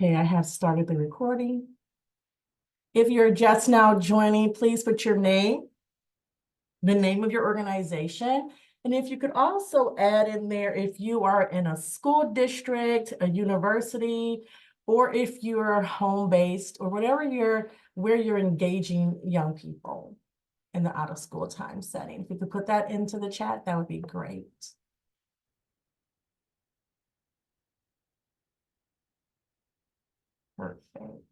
Okay, I have started the recording. If you're just now joining, please put your name, the name of your organization, and if you could also add in there if you are in a school district, a university, or if you're home-based or whatever where you're engaging young people in the out-of-school time setting. If you could put that into the chat, that would be great. Perfect.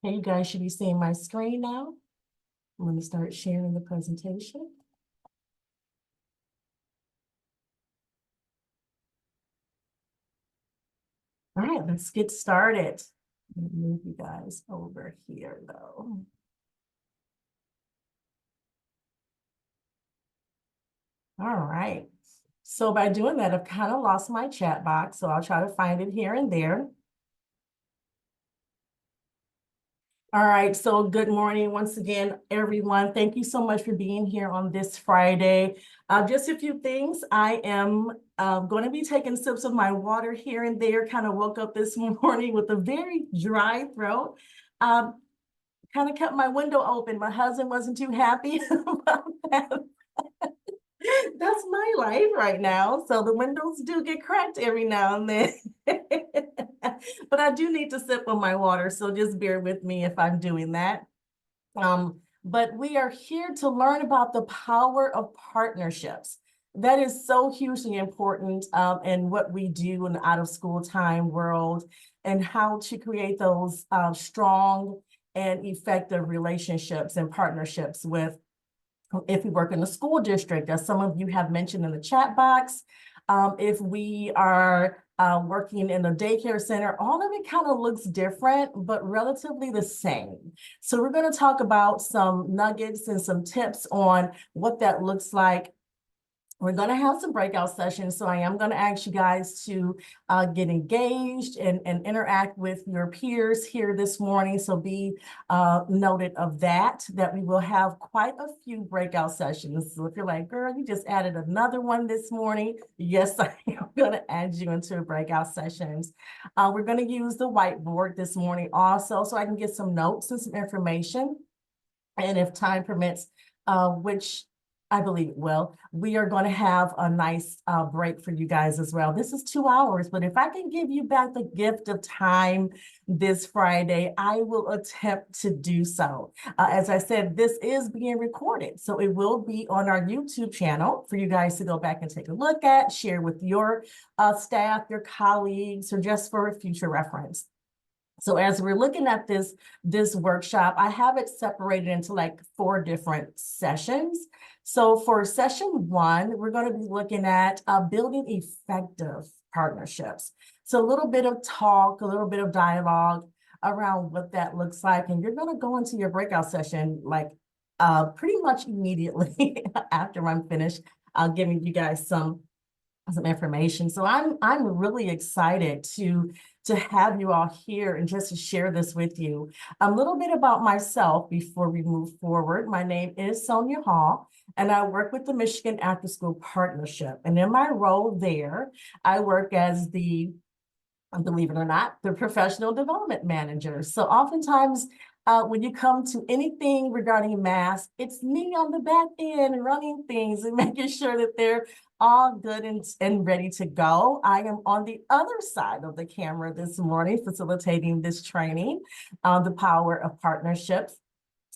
Okay, you guys should be seeing my screen now. Let me start sharing the presentation. All right, let's get started. Let me move you guys over here though. All right. So by doing that, I've kind of lost my chat box, so I'll try to find it here and there. All right, so good morning once again, everyone. Thank you so much for being here on this Friday. Just a few things. I am going to be taking sips of my water here and there. Kind of woke up this morning with a very dry throat. Kind of kept my window open. My husband wasn't too happy about that. That's my life right now. So the windows do get cracked every now and then. But I do need to sip on my water, so just bear with me if I'm doing that. But we are here to learn about the power of partnerships. That is so hugely important in what we do in the out-of-school time world and how to create those strong and effective relationships and partnerships with if we work in the school district, as some of you have mentioned in the chat box, if we are working in a daycare center, all of it kind of looks different, but relatively the same. So we're going to talk about some nuggets and some tips on what that looks like. We're going to have some breakout sessions, so I am going to ask you guys to get engaged and interact with your peers here this morning. So be noted of that we will have quite a few breakout sessions. So if you're like, girl, you just added another one this morning, yes, I am going to add you into breakout sessions. We're going to use the whiteboard this morning also, so I can get some notes and some information. And if time permits, which I believe it will, we are going to have a nice break for you guys as well. This is 2 hours, but if I can give you back the gift of time this Friday, I will attempt to do so. As I said, this is being recorded, so it will be on our YouTube channel for you guys to go back and take a look at, share with your staff, your colleagues, or just for future reference. So as we're looking at this workshop, I have it separated into like 4 different sessions. So for session 1, we're going to be looking at building effective partnerships. So a little bit of talk, a little bit of dialogue around what that looks like. And you're going to go into your breakout session like pretty much immediately after I'm finished giving you guys some information. So I'm really excited to have you all here and just to share this with you. A little bit about myself before we move forward. My name is Sonia Hall, and I work with the Michigan After School Partnership. And in my role there, I work as the, believe it or not, the professional development manager. So oftentimes, when you come to anything regarding math, it's me on the back end running things and making sure that they're all good and ready to go. I am on the other side of the camera this morning facilitating this training on the power of partnerships.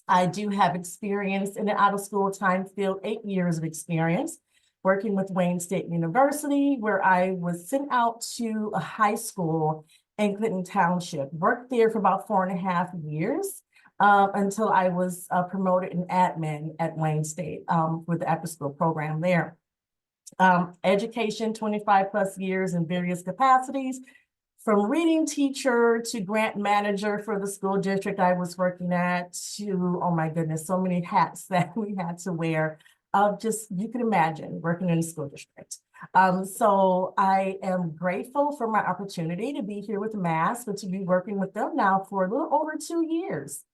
I do have experience in the out-of-school time field, 8 years of experience working with Wayne State University, where I was sent out to a high school in Clinton Township, worked there for about 4.5 years until I was promoted in admin at Wayne State with the after-school program there. Education, 25 plus years in various capacities, from reading teacher to grant manager for the school district I was working at to, oh my goodness, so many hats that we had to wear of just, you can imagine, working in a school district. So I am grateful for my opportunity to be here with Mass, but to be working with them now for a little over 2 years.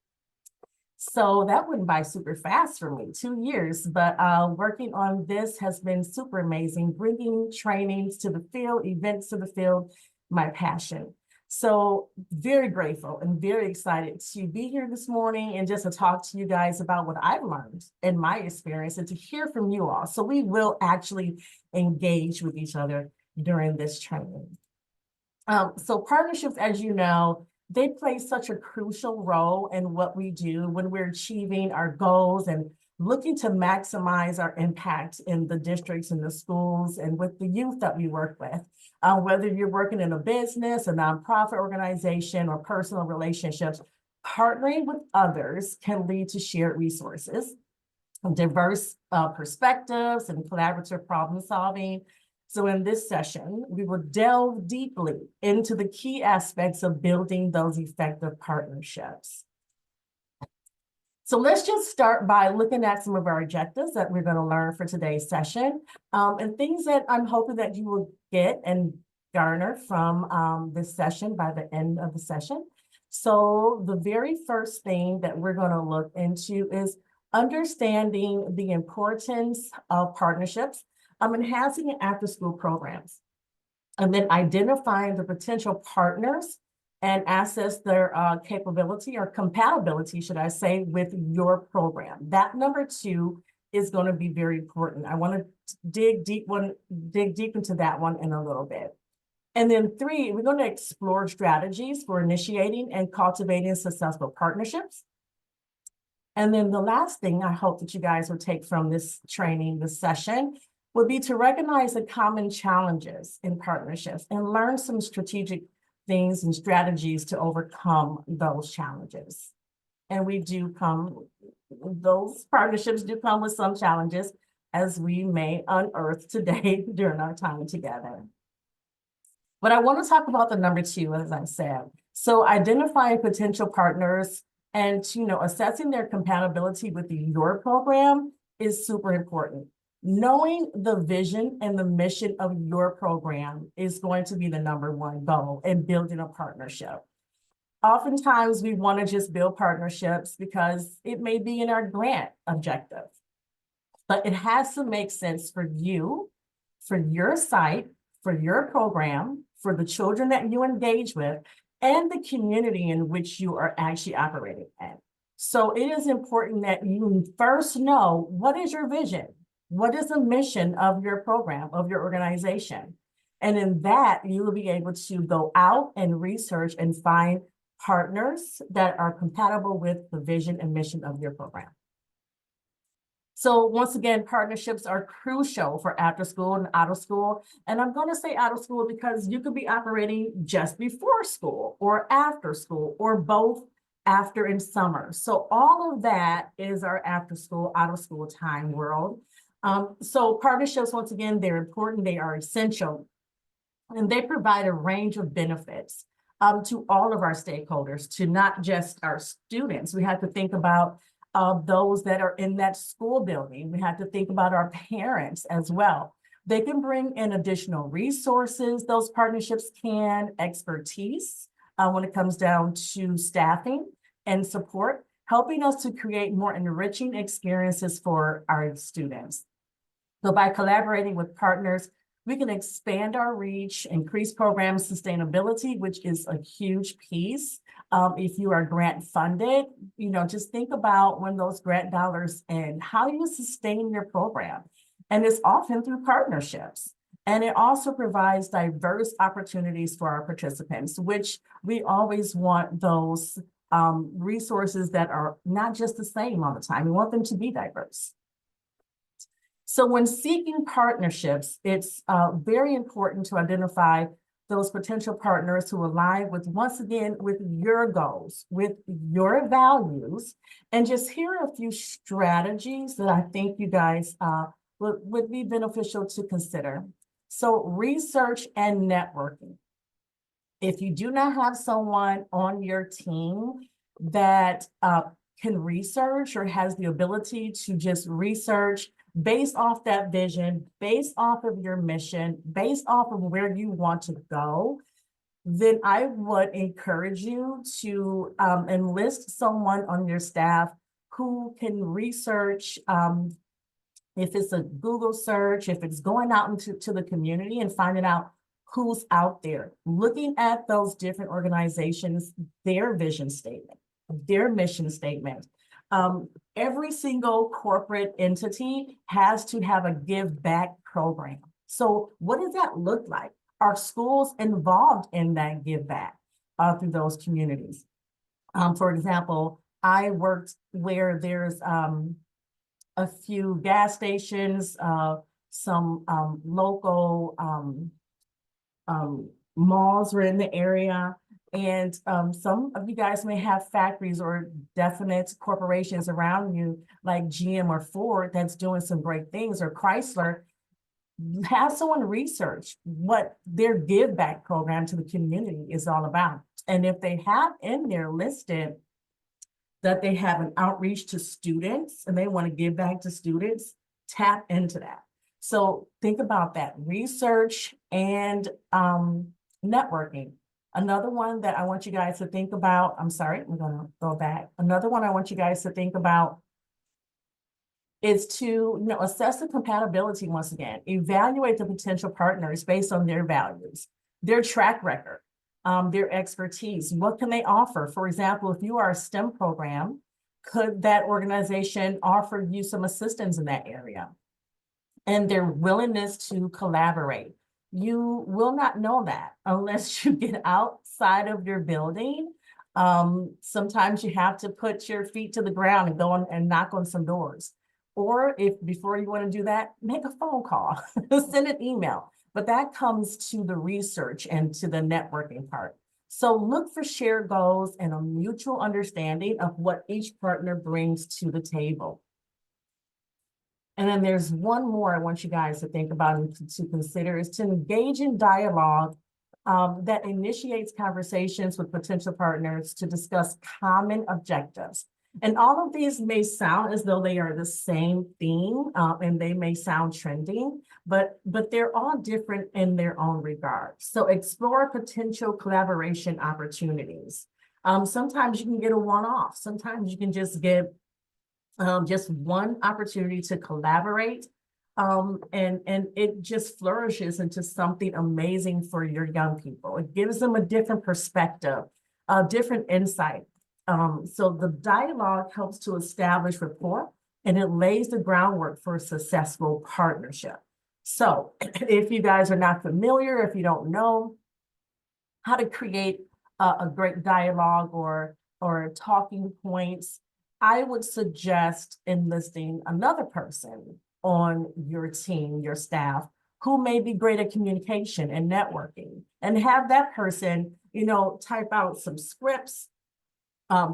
So that went by super fast for me, 2 years, but working on this has been super amazing, bringing trainings to the field, events to the field, my passion. So very grateful and very excited to be here this morning and just to talk to you guys about what I've learned in my experience and to hear from you all. So we will actually engage with each other during this training. So partnerships, as you know, they play such a crucial role in what we do when we're achieving our goals and looking to maximize our impact in the districts and the schools and with the youth that we work with. Whether you're working in a business, a nonprofit organization, or personal relationships, partnering with others can lead to shared resources, diverse perspectives, and collaborative problem solving. So in this session, we will delve deeply into the key aspects of building those effective partnerships. So let's just start by looking at some of our objectives that we're going to learn for today's session, and things that I'm hoping that you will get and garner from this session by the end of the session. So the very first thing that we're going to look into is understanding the importance of partnerships, enhancing after-school programs, and then identifying the potential partners and assess their capability or compatibility, should I say, with your program. That number 2 is going to be very important. I want to dig deep into that one in a little bit. And then 3, we're going to explore strategies for initiating and cultivating successful partnerships. And then the last thing I hope that you guys will take from this training, this session, would be to recognize the common challenges in partnerships and learn some strategic things and strategies to overcome those challenges. And those partnerships do come with some challenges, as we may unearth today during our time together. But I want to talk about the number 2, as I said. So identifying potential partners and assessing their compatibility with your program is super important. Knowing the vision and the mission of your program is going to be the number 1 goal in building a partnership. Oftentimes, we want to just build partnerships because it may be in our grant objective, but it has to make sense for you, for your site, for your program, for the children that you engage with, and the community in which you are actually operating in. So it is important that you first know, what is your vision? What is the mission of your program, of your organization? And in that, you will be able to go out and research and find partners that are compatible with the vision and mission of your program. So once again, partnerships are crucial for after school and out of school. And I'm going to say out of school because you could be operating just before school or after school or both after and summer. So all of that is our after school, out of school time world. So partnerships, once again, they're important, they are essential, and they provide a range of benefits to all of our stakeholders, to not just our students. We have to think about those that are in that school building. We have to think about our parents as well. They can bring in additional resources, those partnerships can, expertise when it comes down to staffing and support, helping us to create more enriching experiences for our students. So by collaborating with partners, we can expand our reach, increase program sustainability, which is a huge piece. If you are grant funded, just think about when those grant dollars end, how do you sustain your program? And it's often through partnerships. And it also provides diverse opportunities for our participants, which we always want those resources that are not just the same all the time. We want them to be diverse. So when seeking partnerships, it's very important to identify those potential partners who align with, once again, with your goals, with your values, and just here are a few strategies that I think you guys would be beneficial to consider. So research and networking. If you do not have someone on your team that can research or has the ability to just research based off that vision, based off of your mission, based off of where you want to go, then I would encourage you to enlist someone on your staff who can research, if it's a Google search, if it's going out into the community and finding out who's out there, looking at those different organizations, their vision statement, their mission statement. Every single corporate entity has to have a give back program. So what does that look like? Are schools involved in that give back through those communities? For example, I worked where there's a few gas stations, some local malls were in the area. And some of you guys may have factories or definite corporations around you, like GM or Ford, that's doing some great things, or Chrysler. Have someone research what their give back program to the community is all about. And if they have in there listed that they have an outreach to students and they want to give back to students, tap into that. So think about that, research and networking. Another one that I want you guys to think about, I'm sorry, I'm gonna go back. Another one I want you guys to think about is to assess the compatibility once again, evaluate the potential partners based on their values, their track record, their expertise. What can they offer? For example, if you are a STEM program, could that organization offer you some assistance in that area? And their willingness to collaborate. You will not know that unless you get outside of your building. Sometimes you have to put your feet to the ground and go on and knock on some doors. Or if before you want to do that, make a phone call, send an email. But that comes to the research and to the networking part. So look for shared goals and a mutual understanding of what each partner brings to the table. And then there's one more I want you guys to think about and to consider is to engage in dialogue that initiates conversations with potential partners to discuss common objectives. And all of these may sound as though they are the same thing and they may sound trending, but they're all different in their own regard. So explore potential collaboration opportunities. Sometimes you can get a one-off. Sometimes you can just get just one opportunity to collaborate. And it just flourishes into something amazing for your young people. It gives them a different perspective, a different insight. So the dialogue helps to establish rapport and it lays the groundwork for a successful partnership. So if you guys are not familiar, if you don't know how to create a great dialogue or talking points, I would suggest enlisting another person on your team, your staff, who may be great at communication and networking, and have that person, type out some scripts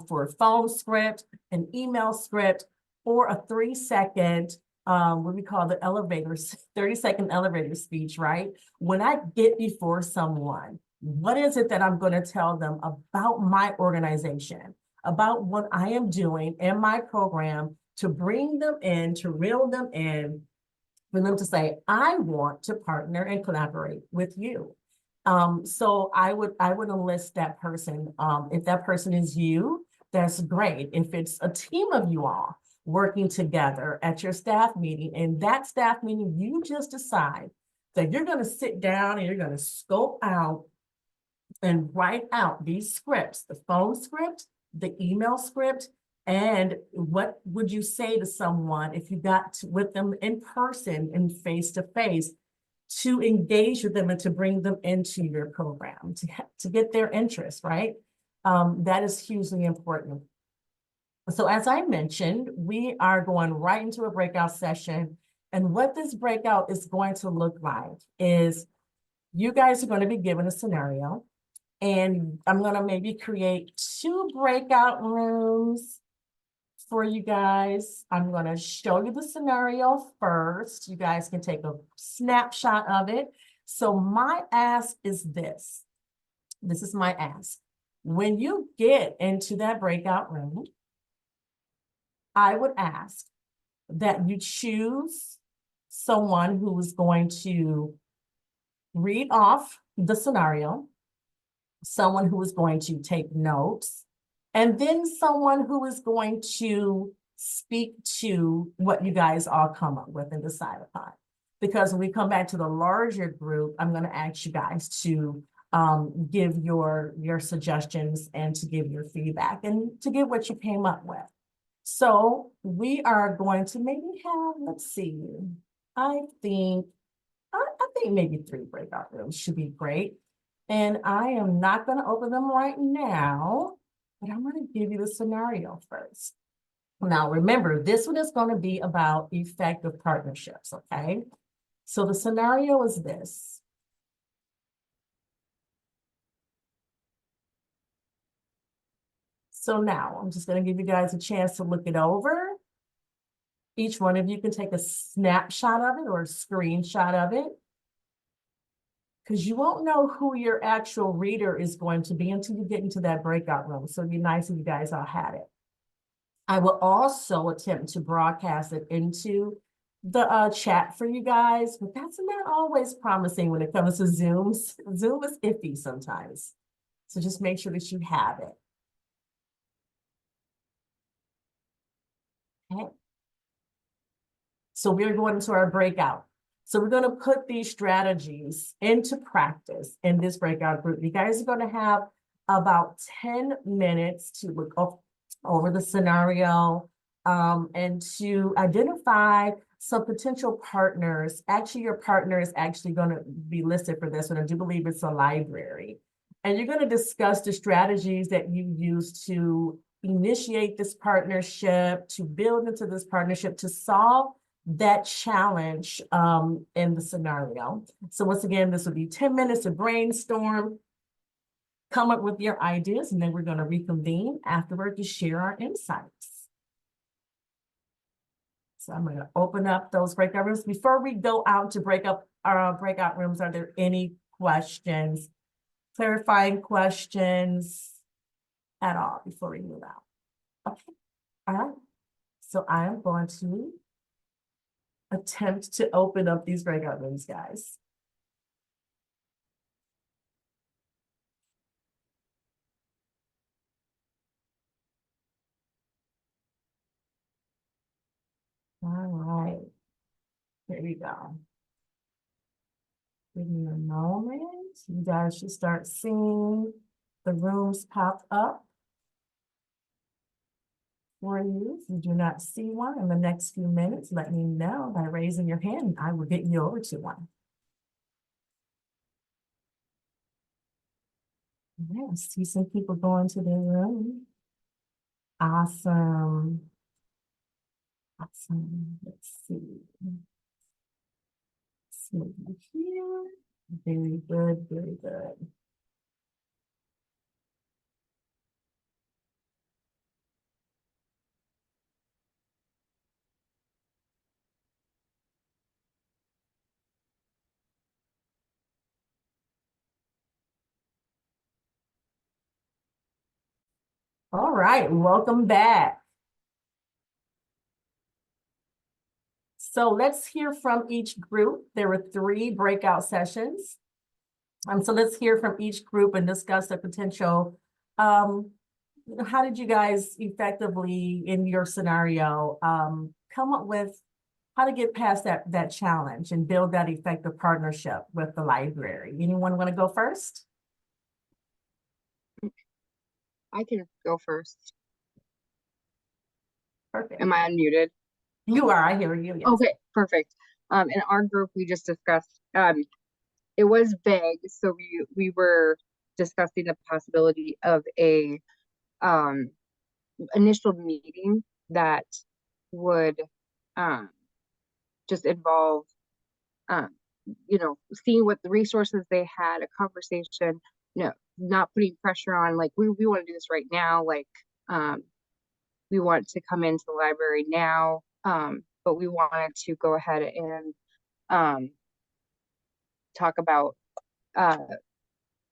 for a phone script, an email script, or a 3-second, what we call the 30-second elevator speech, right? When I get before someone, what is it that I'm going to tell them about my organization, about what I am doing in my program to bring them in, to reel them in, for them to say, I want to partner and collaborate with you. So I would enlist that person. If that person is you, that's great. If it's a team of you all working together at your staff meeting, and that staff meeting, you just decide that you're going to sit down and you're going to scope out and write out these scripts, the phone script, the email script, and what would you say to someone if you got with them in person and face to face, to engage with them and to bring them into your program, to get their interest, right? That is hugely important. So as I mentioned, we are going right into a breakout session. And what this breakout is going to look like is you guys are going to be given a scenario, and I'm going to maybe create 2 breakout rooms for you guys. I'm going to show you the scenario first. You guys can take a snapshot of it. So my ask is this. This is my ask. When you get into that breakout room, I would ask that you choose someone who is going to read off the scenario, someone who is going to take notes, and then someone who is going to speak to what you guys all come up with and decide upon. Because when we come back to the larger group, I'm going to ask you guys to give your suggestions and to give your feedback and to give what you came up with. So we are going to maybe have, let's see, I think maybe 3 breakout rooms should be great. And I am not going to open them right now, but I'm going to give you the scenario first. Now, remember, this one is going to be about effective partnerships, okay? So the scenario is this. So now I'm just going to give you guys a chance to look it over. Each one of you can take a snapshot of it or a screenshot of it, because you won't know who your actual reader is going to be until you get into that breakout room. So it'd be nice if you guys all had it. I will also attempt to broadcast it into the chat for you guys, but that's not always promising when it comes to Zoom. Zoom is iffy sometimes. So just make sure that you have it. Okay. So we're going into our breakout. So we're going to put these strategies into practice in this breakout group. You guys are going to have about 10 minutes to look over the scenario and to identify some potential partners. Actually, your partner is actually going to be listed for this one. I do believe it's a library. And you're going to discuss the strategies that you use to initiate this partnership, to build into this partnership, to solve that challenge in the scenario. So once again, this will be 10 minutes to brainstorm, come up with your ideas, and then we're going to reconvene afterward to share our insights. So I'm going to open up those breakout rooms. Before we go out to break up our breakout rooms, are there any questions, clarifying questions at all before we move out? Okay, all right. So I am going to attempt to open up these breakout rooms, guys. All right, here we go. Give me a moment. You guys should start seeing the rooms pop up for you. If you do not see one in the next few minutes, let me know by raising your hand. I will get you over to one. Yeah, see some people going to their room. Awesome. Awesome. Let's see. Let's move here. Very good, very good. All right, welcome back. So let's hear from each group. There were 3 breakout sessions. So let's hear from each group and discuss the potential. How did you guys effectively, in your scenario, come up with how to get past that challenge and build that effective partnership with the library? Anyone want to go first? I can go first. Perfect. Am I unmuted? You are, I hear you. Yes. Okay, perfect. In our group, we just discussed, it was vague, so we were discussing the possibility of a initial meeting that would just involve seeing what the resources they had, a conversation, not putting pressure on like we want to do this right now, like we want to come into the library now, but we wanted to go ahead and talk about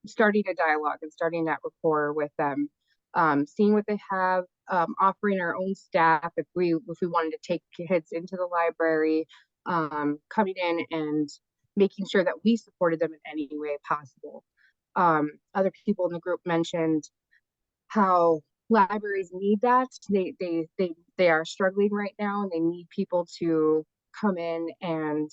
starting a dialogue and starting that rapport with them, seeing what they have, offering our own staff if we wanted to take kids into the library, coming in and making sure that we supported them in any way possible. Other people in the group mentioned how libraries need that. They are struggling right now, and they need people to come in and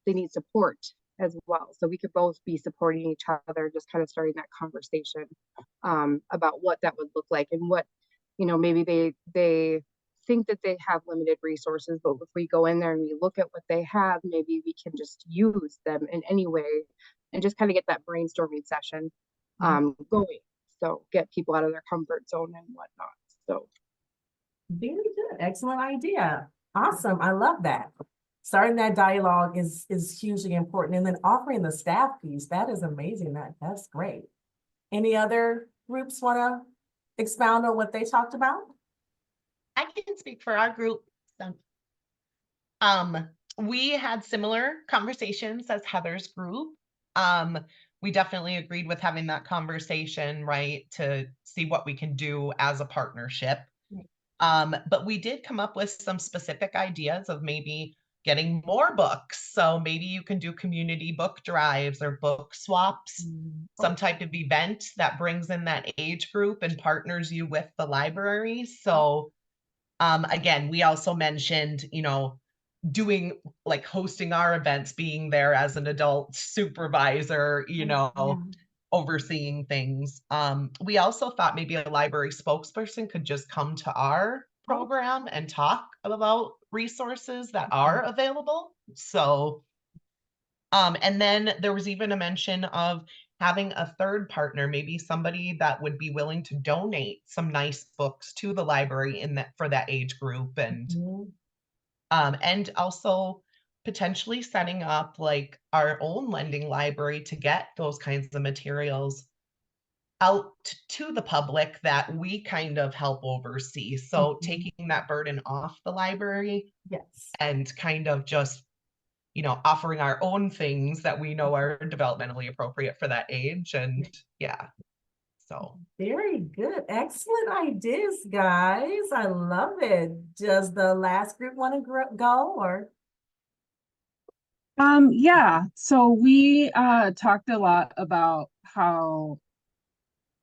they need support as well. So we could both be supporting each other, just kind of starting that conversation about what that would look like and what, maybe they think that they have limited resources, but if we go in there and we look at what they have, maybe we can just use them in any way and just kind of get that brainstorming session going. So get people out of their comfort zone and whatnot. So Very good. Excellent idea. Awesome. I love that. Starting that dialogue is hugely important. And then offering the staff piece, that is amazing. That's great. Any other groups want to expound on what they talked about? I can speak for our group. We had similar conversations as Heather's group. We definitely agreed with having that conversation, right, to see what we can do as a partnership. But we did come up with some specific ideas of maybe getting more books. So maybe you can do community book drives or book swaps, some type of event that brings in that age group and partners you with the library. So again, we also mentioned, doing like hosting our events, being there as an adult supervisor, overseeing things. We also thought maybe a library spokesperson could just come to our program and talk about resources that are available. So, and then there was even a mention of having a third partner, maybe somebody that would be willing to donate some nice books to the library in that for that age group, and also potentially setting up like our own lending library to get those kinds of materials out to the public that we kind of help oversee. So taking that burden off the library, yes, and kind of just, offering our own things that we know are developmentally appropriate for that age. And yeah, so. Very good. Excellent ideas, guys. I love it. Does the last group want to go or? Yeah, so we talked a lot about how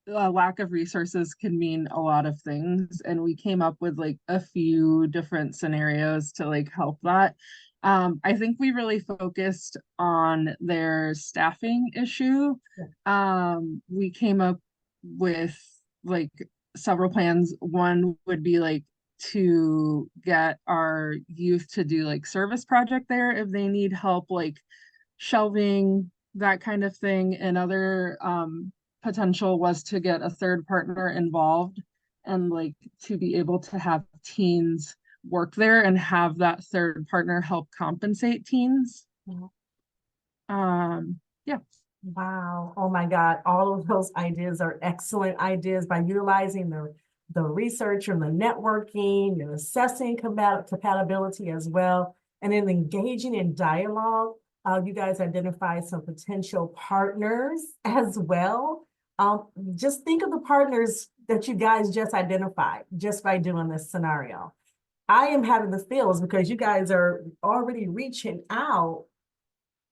a lack of resources can mean a lot of things, and we came up with like a few different scenarios to like help that. I think we really focused on their staffing issue. We came up with like several plans. One would be like to get our youth to do like service project there if they need help, like shelving, that kind of thing. Another potential was to get a third partner involved and like to be able to have teens work there and have that third partner help compensate teens. Yeah. Wow. Oh my God. All of those ideas are excellent ideas by utilizing the research and the networking and assessing compatibility as well. And then engaging in dialogue. You guys identified some potential partners as well. Just think of the partners that you guys just identified just by doing this scenario. I am having the feels because you guys are already reaching out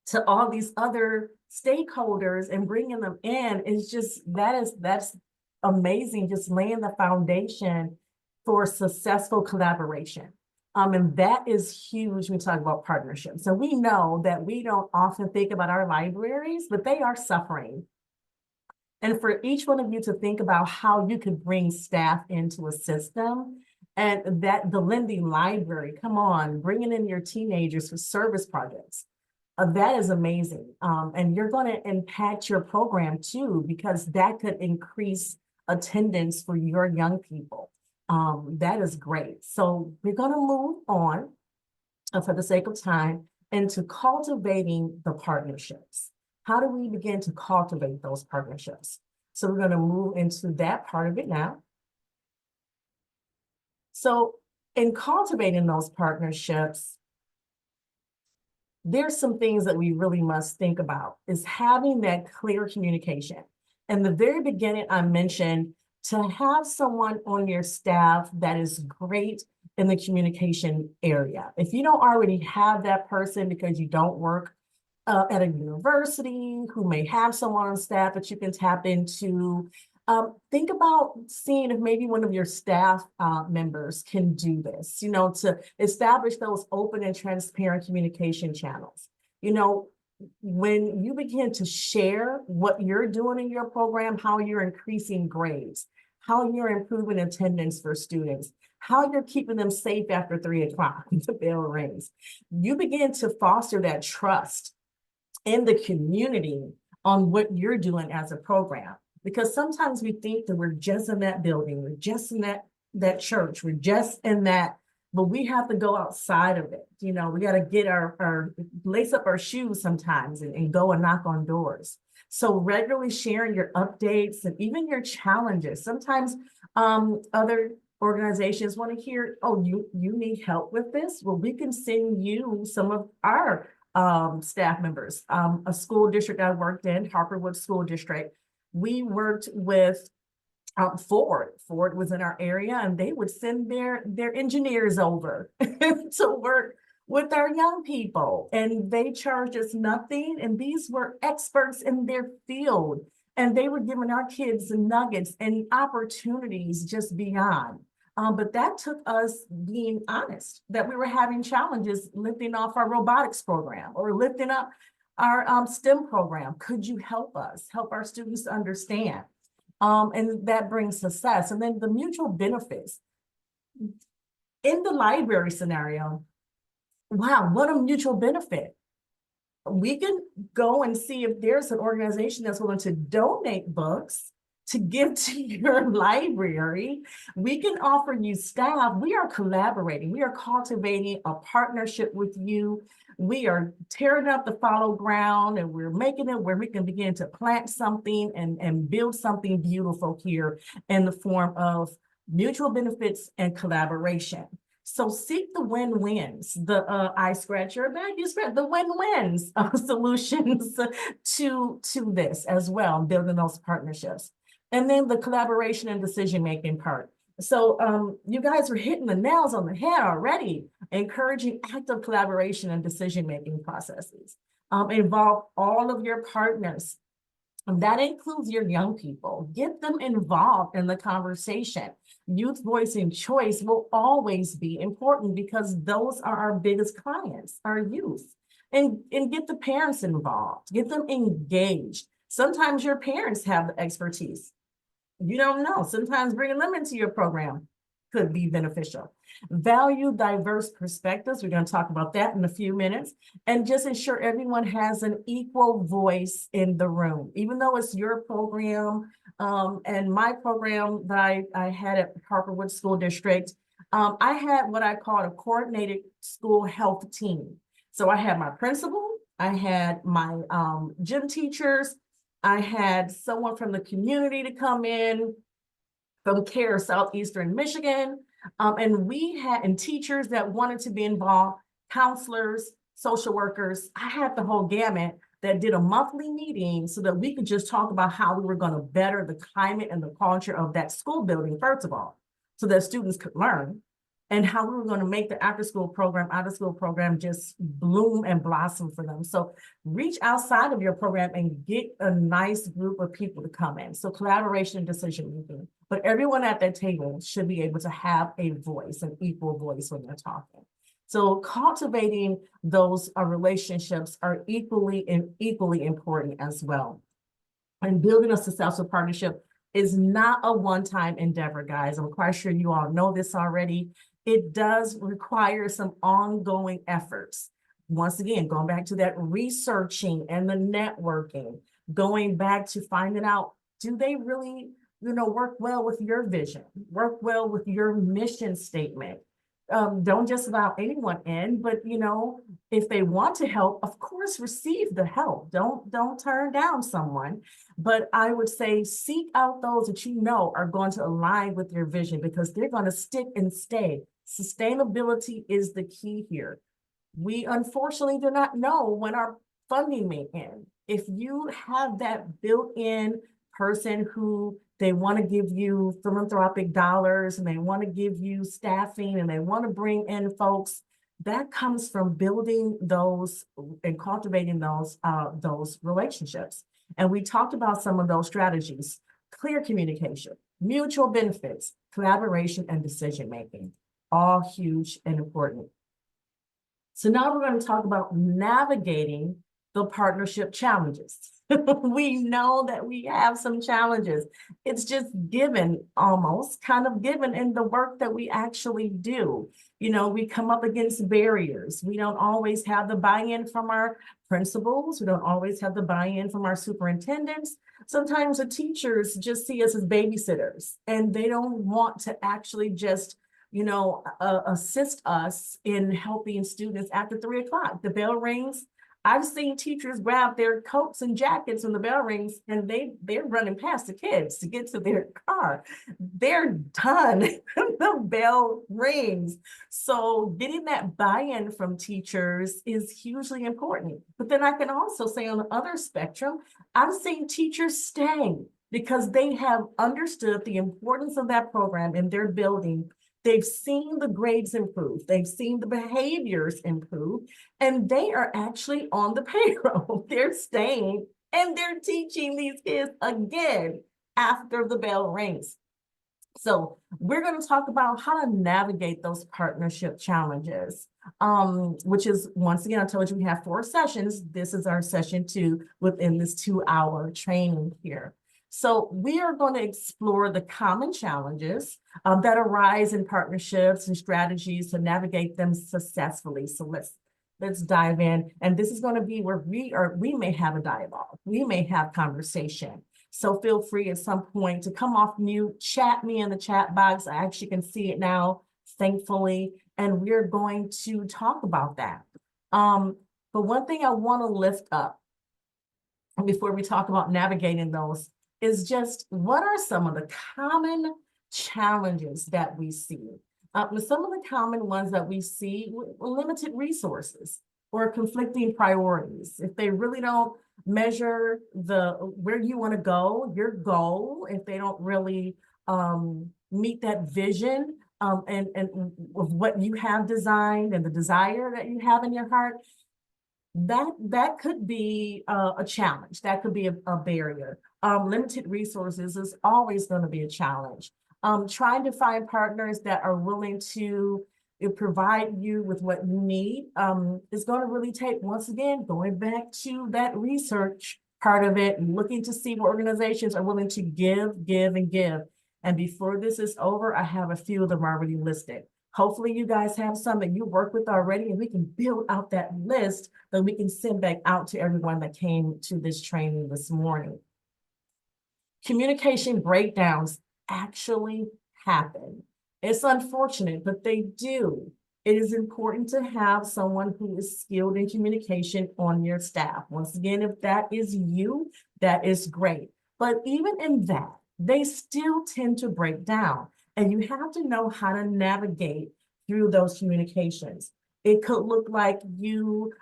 to all these other stakeholders and bringing them in. It's just, that's amazing. Just laying the foundation for successful collaboration. And that is huge when we talk about partnerships. So we know that we don't often think about our libraries, but they are suffering. And for each one of you to think about how you could bring staff into a system, and that the lending library, come on, bringing in your teenagers for service projects. That is amazing. And you're going to impact your program too, because that could increase attendance for your young people. That is great. So we're going to move on for the sake of time into cultivating the partnerships. How do we begin to cultivate those partnerships? So we're going to move into that part of it now. So in cultivating those partnerships, there's some things that we really must think about is having that clear communication. In the very beginning, I mentioned to have someone on your staff that is great in the communication area. If you don't already have that person because you don't work at a university who may have someone on staff that you can tap into, think about seeing if maybe one of your staff members can do this, you know, to establish those open and transparent communication channels. You know, when you begin to share what you're doing in your program, how you're increasing grades, how you're improving attendance for students, how you're keeping them safe after 3 o'clock when the bell rings, you begin to foster that trust in the community on what you're doing as a program. Because sometimes we think that we're just in that building, we're just in that church, we're just in that, but we have to go outside of it. You know, we got to get our lace up our shoes sometimes and go and knock on doors. So regularly sharing your updates and even your challenges. Sometimes other organizations want to hear, oh, you need help with this? Well, we can send you some of our staff members. A school district I worked in, Harperwood School District, we worked with Ford. Ford was in our area, and they would send their engineers over to work with our young people, and they charged us nothing. And these were experts in their field, and they were giving our kids nuggets and opportunities just beyond. But that took us being honest that we were having challenges lifting off our robotics program or lifting up our STEM program. Could you help us, help our students understand? And that brings success. And then the mutual benefits. In the library scenario, wow, what a mutual benefit. We can go and see if there's an organization that's willing to donate books to give to your library. We can offer you staff. We are collaborating. We are cultivating a partnership with you. We are tearing up the fallow ground, and we're making it where we can begin to plant something and build something beautiful here in the form of mutual benefits and collaboration. So seek the win-wins, the I scratch your back, you scratch the win-wins solutions to this as well, building those partnerships. And then the collaboration and decision-making part. So you guys are hitting the nails on the head already, encouraging active collaboration and decision-making processes. Involve all of your partners. That includes your young people. Get them involved in the conversation. Youth voice and choice will always be important because those are our biggest clients, our youth. And get the parents involved, get them engaged. Sometimes your parents have the expertise. You don't know. Sometimes bringing them into your program could be beneficial. Value diverse perspectives. We're going to talk about that in a few minutes. And just ensure everyone has an equal voice in the room, even though it's your program. And my program that I had at Harperwood School District, I had what I called a coordinated school health team. So I had my principal, I had my gym teachers, I had someone from the community to come in from CARE Southeastern Michigan. And we had teachers that wanted to be involved, counselors, social workers. I had the whole gamut that did a monthly meeting so that we could just talk about how we were going to better the climate and the culture of that school building, first of all, so that students could learn, and how we were going to make the after-school program, out-of-school program just bloom and blossom for them. So reach outside of your program and get a nice group of people to come in. So collaboration and decision-making. But everyone at that table should be able to have a voice, an equal voice when they're talking. So cultivating those relationships are equally important as well. And building a successful partnership is not a one-time endeavor, guys. I'm quite sure you all know this already. It does require some ongoing efforts. Once again, going back to that researching and the networking, going back to finding out, do they really, work well with your vision, work well with your mission statement? Don't just allow anyone in, but if they want to help, of course, receive the help. Don't turn down someone. But I would say seek out those that are going to align with your vision, because they're going to stick and stay. Sustainability is the key here. We unfortunately do not know when our funding may end. If you have that built-in person who they want to give you philanthropic dollars, and they want to give you staffing, and they want to bring in folks. That comes from building those and cultivating those relationships. And we talked about some of those strategies: clear communication, mutual benefits, collaboration, and decision-making, all huge and important. So now we're going to talk about navigating the partnership challenges. We know that we have some challenges. It's just given, almost kind of given in the work that we actually do. You know, we come up against barriers. We don't always have the buy-in from our principals. We don't always have the buy-in from our superintendents. Sometimes the teachers just see us as babysitters, and they don't want to actually just, you know, assist us in helping students after 3 o'clock. The bell rings. I've seen teachers grab their coats and jackets when the bell rings, and they're running past the kids to get to their car. They're done. The bell rings. So getting that buy-in from teachers is hugely important. But then I can also say on the other spectrum, I've seen teachers stay because they have understood the importance of that program in their building. They've seen the grades improve. They've seen the behaviors improve, and they are actually on the payroll. They're staying and they're teaching these kids again after the bell rings. So we're going to talk about how to navigate those partnership challenges, which is, once again, I told you we have 4 sessions. This is our session 2 within this 2-hour training here. So we are going to explore the common challenges that arise in partnerships and strategies to navigate them successfully. So let's dive in. And this is going to be where we may have a dialogue. We may have conversation. So feel free at some point to come off mute, chat me in the chat box. I actually can see it now, thankfully, and we're going to talk about that. But one thing I want to lift up before we talk about navigating those is just, what are some of the common challenges that we see? Some of the common ones that we see: limited resources or conflicting priorities. If they really don't measure where you want to go, your goal, if they don't really meet that vision and of what you have designed and the desire that you have in your heart, that could be a challenge. That could be a barrier. Limited resources is always going to be a challenge. Trying to find partners that are willing to provide you with what you need is going to really take, once again, going back to that research part of it and looking to see what organizations are willing to give, and give. And before this is over, I have a few of them already listed. Hopefully you guys have some that you work with already, and we can build out that list that we can send back out to everyone that came to this training this morning. Communication breakdowns actually happen. It's unfortunate, but they do. It is important to have someone who is skilled in communication on your staff. Once again, if that is you, that is great. But even in that, they still tend to break down, and you have to know how to navigate through those communications. It could look like you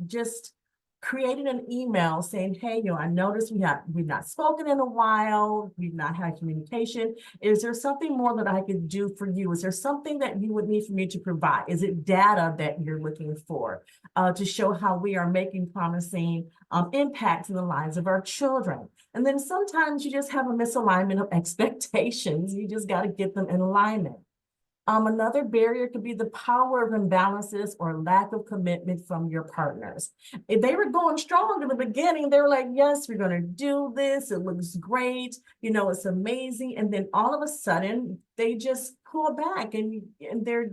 just created an email saying, hey, I noticed we've not spoken in a while, we've not had communication. Is there something more that I could do for you? Is there something that you would need for me to provide? Is it data that you're looking for to show how we are making promising impacts in the lives of our children? And then sometimes you just have a misalignment of expectations. You just got to get them in alignment. Another barrier could be the power of imbalances or lack of commitment from your partners. If they were going strong in the beginning, they were like, yes, we're going to do this. It looks great. It's amazing. And then all of a sudden they just pull back, and they're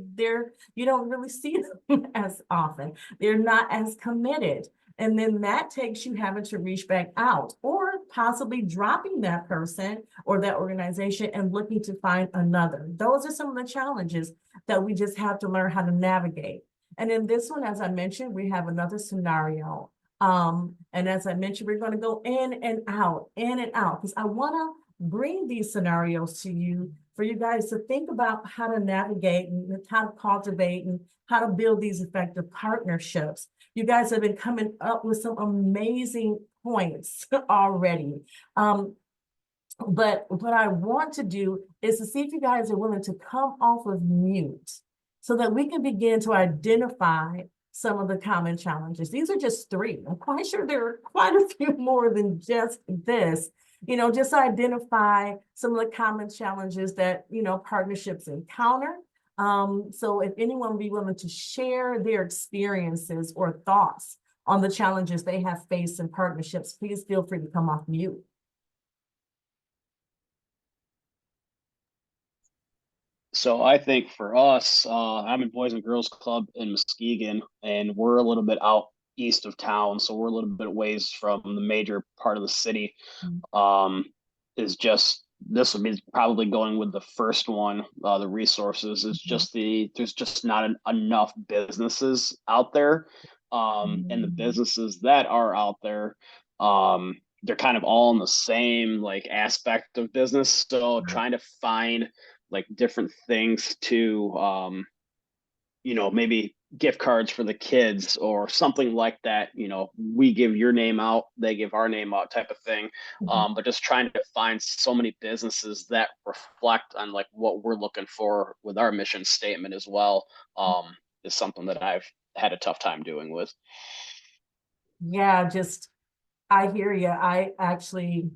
you don't really see them as often. They're not as committed. And then that takes you having to reach back out, or possibly dropping that person or that organization and looking to find another. Those are some of the challenges that we just have to learn how to navigate. And in this one, as I mentioned, we have another scenario. And as I mentioned, we're going to go in and out, because I want to bring these scenarios to you for you guys to think about how to navigate and how to cultivate and how to build these effective partnerships. You guys have been coming up with some amazing points already. But what I want to do is to see if you guys are willing to come off of mute so that we can begin to identify some of the common challenges. These are just three. I'm quite sure there are quite a few more than just this. Just identify some of the common challenges that, partnerships encounter. So if anyone would be willing to share their experiences or thoughts on the challenges they have faced in partnerships, please feel free to come off mute. So I think for us, I'm in Boys and Girls Club in Muskegon, and we're a little bit out east of town, so we're a little bit ways from the major part of the city. Is just this would be probably going with the first one. The resources is just there's just not enough businesses out there, and the businesses that are out there, they're kind of all in the same like aspect of business. So trying to find like different things to maybe gift cards for the kids or something like that. We give your name out, they give our name out type of thing. But just trying to find so many businesses that reflect on like what we're looking for with our mission statement as well, is something that I've had a tough time doing with. Yeah, I hear you. I actually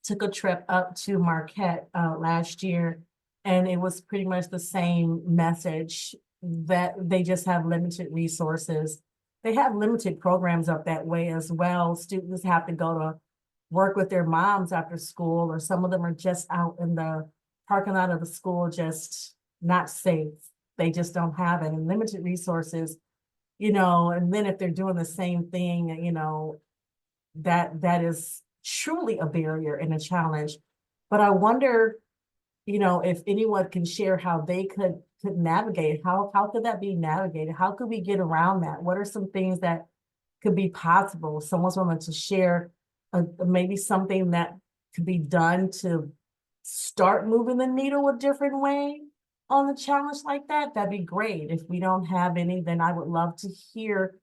took a trip up to Marquette last year, and it was pretty much the same message that they just have limited resources. They have limited programs up that way as well. Students have to go to work with their moms after school, or some of them are just out in the parking lot of the school, just not safe. They just don't have it, and limited resources, and then if they're doing the same thing, that is truly a barrier and a challenge. But I wonder, if anyone can share how they could navigate. How could that be navigated? How could we get around that? What are some things that could be possible? Someone's willing to share maybe something that could be done to start moving the needle a different way on the challenge like that. That'd be great. If we don't have any, then I would love to hear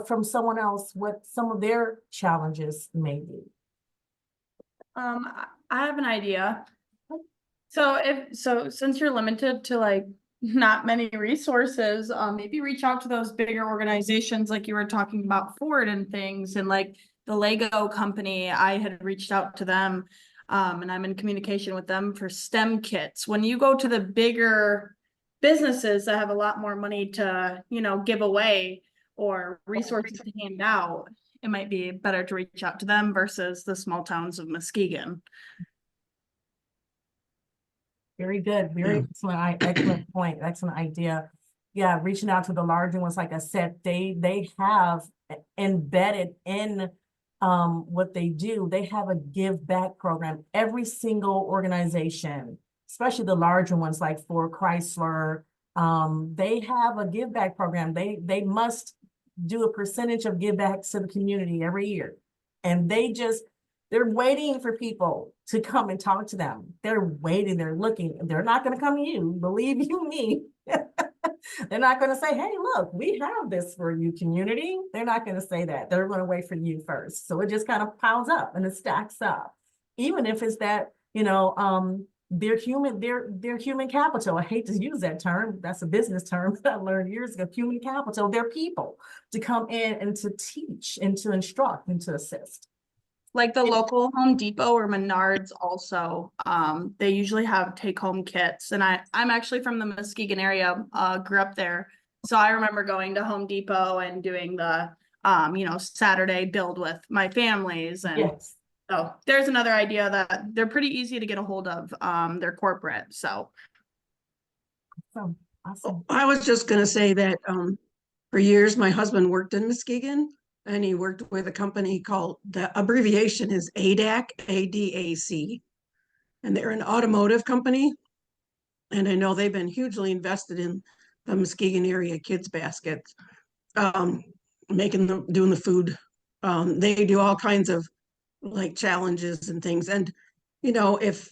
from someone else what some of their challenges may be. I have an idea. So since you're limited to like not many resources, maybe reach out to those bigger organizations like you were talking about Ford and things, and like the Lego company. I had reached out to them, and I'm in communication with them for STEM kits. When you go to the bigger businesses that have a lot more money to, give away or resources to hand out, it might be better to reach out to them versus the small towns of Muskegon. Very good. Very excellent point. Excellent idea. Yeah, reaching out to the larger ones, like I said, they have embedded in what they do. They have a give back program. Every single organization, especially the larger ones like Ford, Chrysler, they have a give back program. They must do a percentage of give back to the community every year, and they're waiting for people to come and talk to them. They're waiting, they're looking. They're not going to come to you, believe you me. They're not going to say, hey, look, we have this for you, community. They're not going to say that. They're going to wait for you first. So it just kind of piles up and it stacks up. Even if it's that, they're human capital. I hate to use that term. That's a business term that I learned years ago. Human capital, they're people to come in and to teach and to instruct and to assist. Like the local Home Depot or Menards also, they usually have take-home kits. And I'm actually from the Muskegon area, grew up there. So I remember going to Home Depot and doing the, Saturday build with my families. And Yes. so there's another idea that they're pretty easy to get a hold of. They're corporate, so. Awesome. I was just going to say that for years, my husband worked in Muskegon, and he worked with a company called, the abbreviation is ADAC, ADAC, and they're an automotive company. And I know they've been hugely invested in the Muskegon area kids baskets, doing the food. They do all kinds of like challenges and things. And, if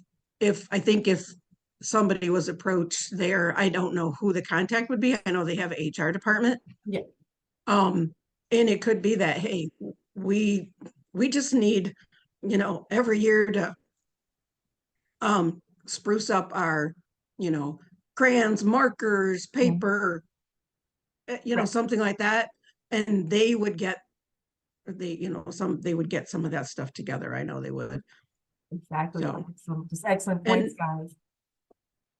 somebody was approached there, I don't know who the contact would be. I know they have an HR department. Yeah. And it could be that, hey, we just need, every year to spruce up our, you know, crayons, markers, paper, Right. something like that. And they would get, they would get some of that stuff together. I know they would. Exactly. So, Just excellent and, points, guys.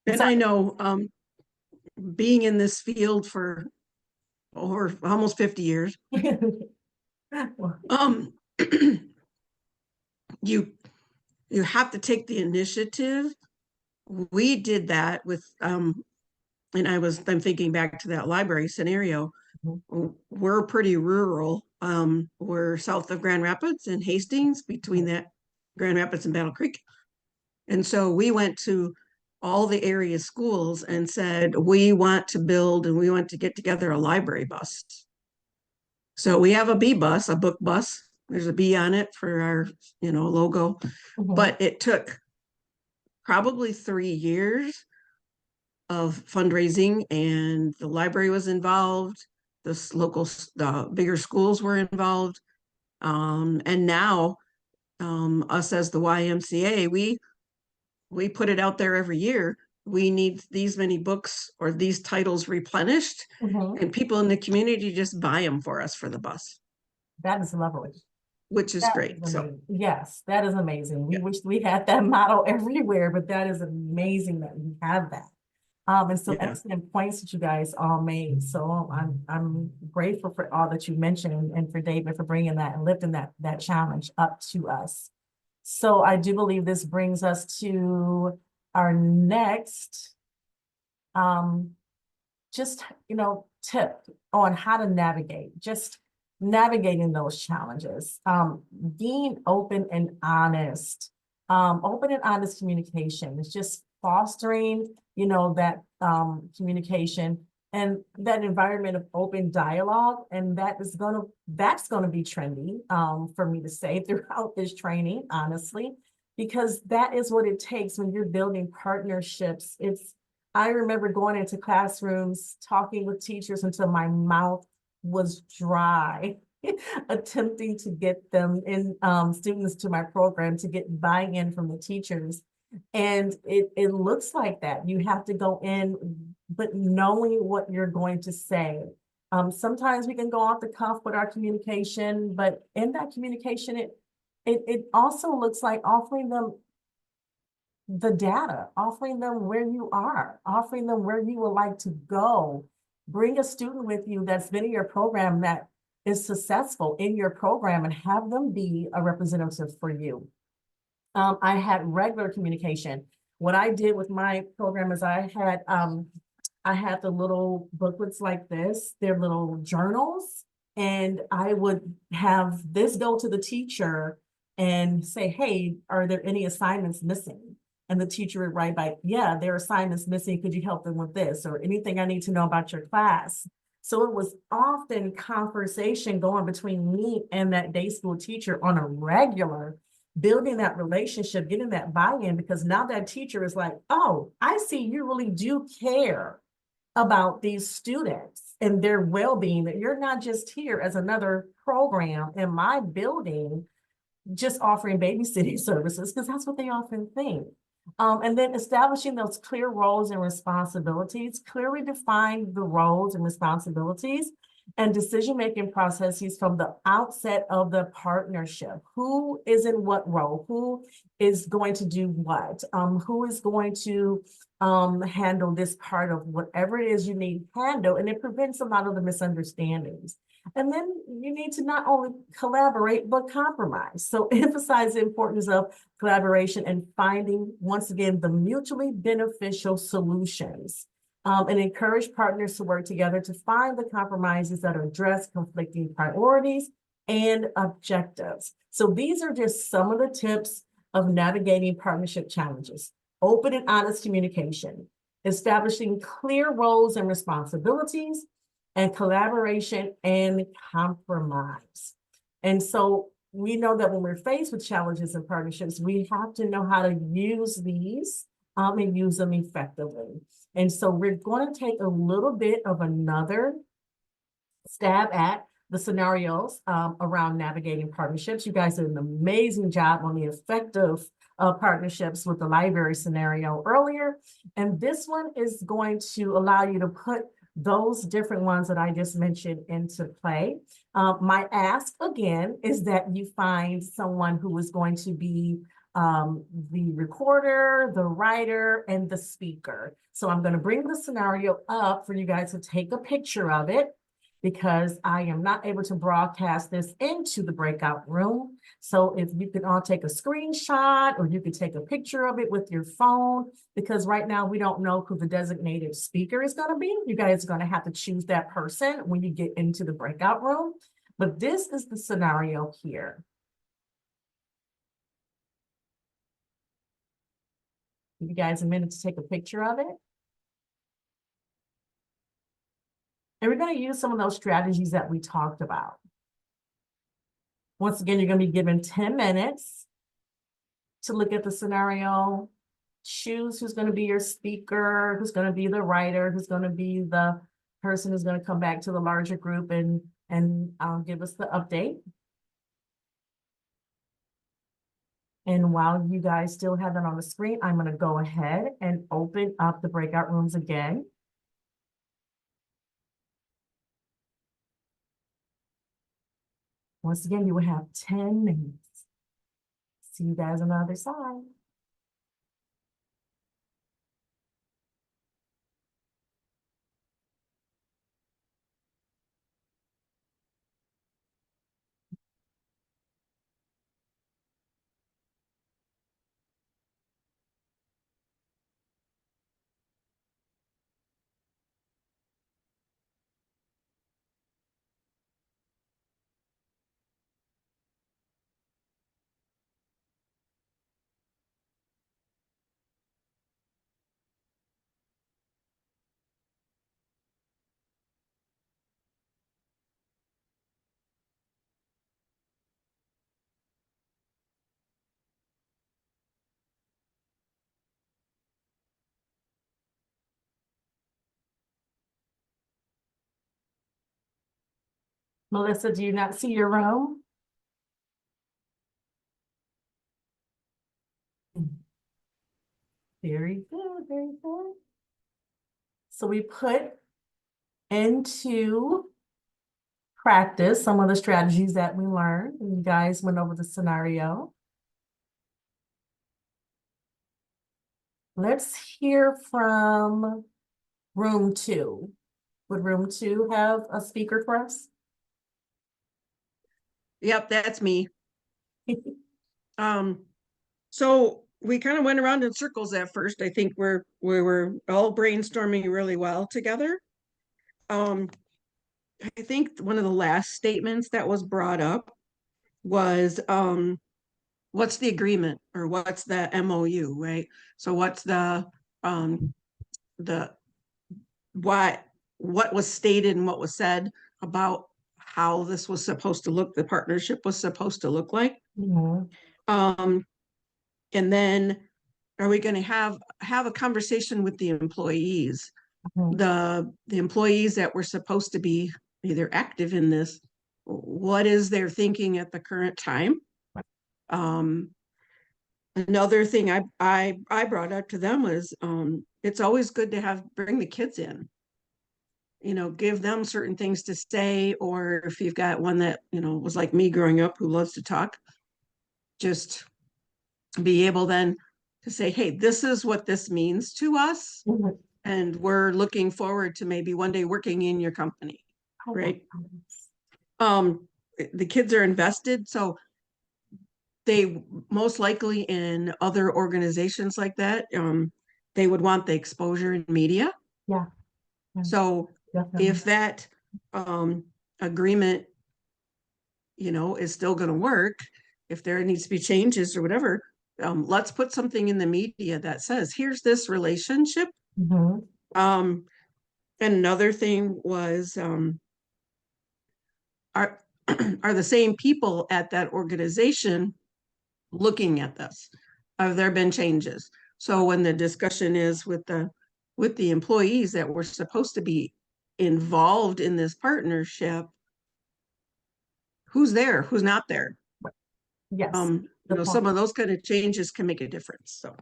and So- I know, being in this field for over almost 50 years, you have to take the initiative. We did that with, and I'm thinking back to that library scenario. We're pretty rural. We're south of Grand Rapids and Hastings, between that Grand Rapids and Battle Creek. And so we went to all the area schools and said, we want to build and we want to get together a library bus. So we have a B bus, a book bus. There's a B on it for our, logo. But it took probably 3 years of fundraising, and the library was involved. The bigger schools were involved. And now, us as the YMCA, we put it out there every year. We need these many books or these titles replenished, and people in the community just buy them for us for the bus. That is lovely. Which is That great. is So amazing. Yes, that is amazing. We Yeah. wish we had that model everywhere, but that is amazing that we have that. And so Yeah. excellent points that you guys all made. So I'm grateful for all that you mentioned, and for David for bringing that and lifting that challenge up to us. So I do believe this brings us to our next just tip on how to navigate, just navigating those challenges, being open and honest communication. It's just fostering, that communication and that environment of open dialogue. And that's gonna be trendy for me to say throughout this training, honestly, because that is what it takes when you're building partnerships. I remember going into classrooms, talking with teachers until my mouth was dry, attempting to get them in students to my program to get buy-in from the teachers. And it looks like that. You have to go in, but knowing what you're going to say. Sometimes we can go off the cuff with our communication, but in that communication, it also looks like offering them the data, offering them where you are, offering them where you would like to go. Bring a student with you that's been in your program, that is successful in your program, and have them be a representative for you. I had regular communication. What I did with my program is I had the little booklets like this, they're little journals, and I would have this go to the teacher and say, hey, are there any assignments missing? And the teacher would write back, yeah, there are assignments missing. Could you help them with this? Or anything I need to know about your class. So it was often conversation going between me and that day school teacher on a regular, building that relationship, getting that buy-in, because now that teacher is like, oh, I see you really do care about these students and their well-being, that you're not just here as another program in my building, just offering babysitting services, because that's what they often think. And then establishing those clear roles and responsibilities, clearly define the roles and responsibilities and decision-making processes from the outset of the partnership. Who is in what role? Who is going to do what? Who is going to handle this part of whatever it is you need handled? And it prevents a lot of the misunderstandings. And then you need to not only collaborate, but compromise. So emphasize the importance of collaboration and finding, once again, the mutually beneficial solutions. And encourage partners to work together to find the compromises that address conflicting priorities and objectives. So these are just some of the tips of navigating partnership challenges. Open and honest communication, establishing clear roles and responsibilities, and collaboration and compromise. And so we know that when we're faced with challenges and partnerships, we have to know how to use these and use them effectively. And so we're going to take a little bit of another stab at the scenarios around navigating partnerships. You guys did an amazing job on the effective partnerships with the library scenario earlier. And this one is going to allow you to put those different ones that I just mentioned into play. My ask again is that you find someone who is going to be the recorder, the writer, and the speaker. So I'm going to bring the scenario up for you guys to take a picture of it, because I am not able to broadcast this into the breakout room. So if you can all take a screenshot, or you can take a picture of it with your phone, because right now we don't know who the designated speaker is going to be. You guys are going to have to choose that person when you get into the breakout room. But this is the scenario here. Give you guys a minute to take a picture of it. And we're going to use some of those strategies that we talked about. Once again, you're going to be given 10 minutes to look at the scenario, choose who's going to be your speaker, who's going to be the writer, who's going to be the person who's going to come back to the larger group and give us the update. And while you guys still have it on the screen, I'm going to go ahead and open up the breakout rooms again. Once again, you will have 10 minutes. See you guys on the other side. Melissa, do you not see your room? Very good, very good. So we put into practice some of the strategies that we learned, and you guys went over the scenario. Let's hear from room 2. Would room 2 have a speaker for us? Yep, that's me. So we kind of went around in circles at first. I think we were all brainstorming really well together. I think one of the last statements that was brought up was what's the agreement, or what's the MOU, right? So what's the what was stated and what was said about how this was supposed to look, the partnership was supposed to look like. Mm-hmm. And then are we going to have a conversation with the employees? Mm-hmm. The employees that were supposed to be either active in this, what is their thinking at the current time? Another thing I brought up to them was it's always good to bring the kids in, give them certain things to say, or if you've got one that was like me growing up who loves to talk, just be able then to say, hey, this is what this means to us. Mm-hmm. And we're looking forward to maybe one day working in your company, right? The kids are invested, so they most likely in other organizations like that, they would want the exposure in media. Yeah. So Definitely. if that agreement, is still going to work, if there needs to be changes or whatever, let's put something in the media that says, here's this relationship. Mm-hmm. And another thing was, are the same people at that organization looking at this? Have there been changes? So when the discussion is with the employees that were supposed to be involved in this partnership, who's there, who's not there? Yes. You know, some of those kind of changes can make a difference. So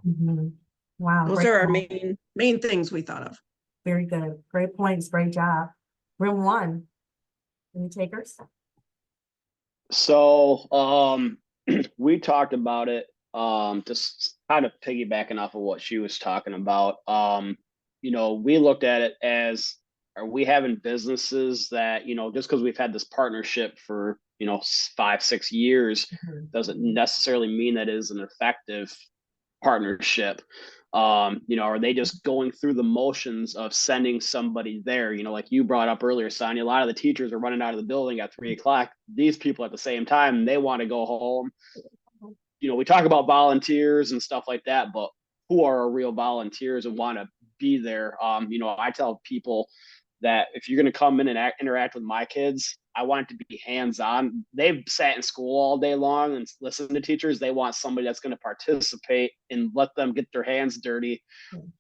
Wow. those great are our point. main things we thought of. Very good. Great points. Great job. Room one. Any takers? So we talked about it, just kind of piggybacking off of what she was talking about. You know, we looked at it as, are we having businesses that, you know, just because we've had this partnership for, you know, 5-6 years doesn't necessarily mean that it is an effective partnership. You know, are they just going through the motions of sending somebody there? You know, like you brought up earlier, Sonia, a lot of the teachers are running out of the building at 3 o'clock. These people at the same time, they want to go home. You know, we talk about volunteers and stuff like that, but who are our real volunteers and want to be there? You know, I tell people that if you're going to come in and interact with my kids, I want it to be hands-on. They've sat in school all day long and listened to teachers. They want somebody that's going to participate and let them get their hands dirty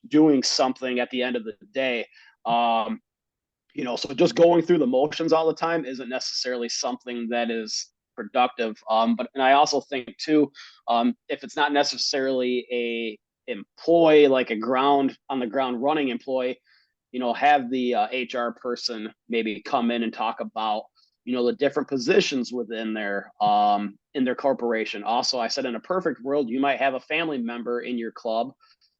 doing something at the end of the day. You know, so just going through the motions all the time isn't necessarily something that is productive. But and I also think too, if it's not necessarily a employee, like a ground on the ground running employee, you know, have the HR person maybe come in and talk about, you know, the different positions within their corporation. Also, I said in a perfect world, you might have a family member in your club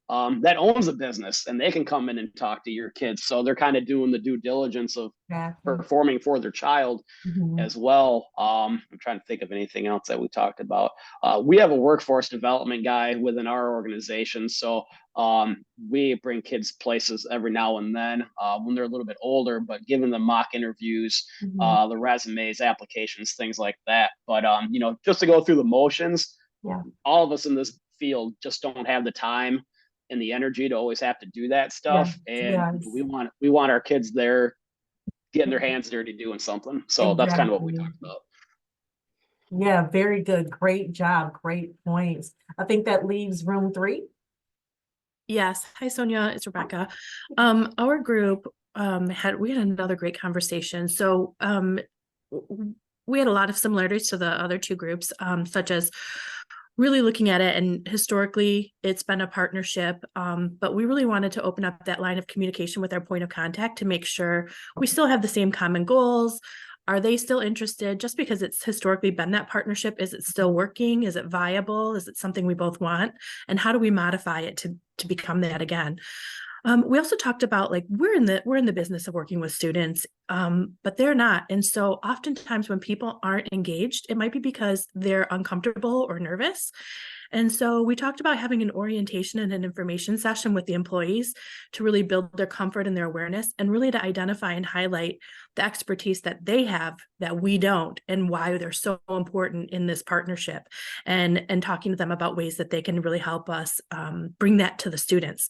that owns a business, and they can come in and talk to your kids. So they're kind of doing the due diligence of performing for their child as well. I'm trying to think of anything else that we talked about. We have a workforce development guy within our organization. So we bring kids places every now and then when they're a little bit older, but giving them mock interviews, the resumes, applications, things like that. But, you know, just to go through the motions, all of us in this field just don't have the time and the energy to always have to do that stuff. And we want our kids there getting their hands dirty doing something. So that's kind of what we talked about. Yeah, very good. Great job. Great points. I think that leaves room 3. Yes. Hi, Sonia. It's Rebecca. Our group had another great conversation. So we had a lot of similarities to the other 2 groups, such as really looking at it, and historically it's been a partnership, but we really wanted to open up that line of communication with our point of contact to make sure we still have the same common goals. Are they still interested? Just because it's historically been that partnership, is it still working? Is it viable? Is it something we both want? And how do we modify it to become that again? We also talked about, like, we're in the business of working with students, but they're not. And so oftentimes when people aren't engaged, it might be because they're uncomfortable or nervous. And so we talked about having an orientation and an information session with the employees to really build their comfort and their awareness, and really to identify and highlight the expertise that they have that we don't, and why they're so important in this partnership, and talking to them about ways that they can really help us bring that to the students.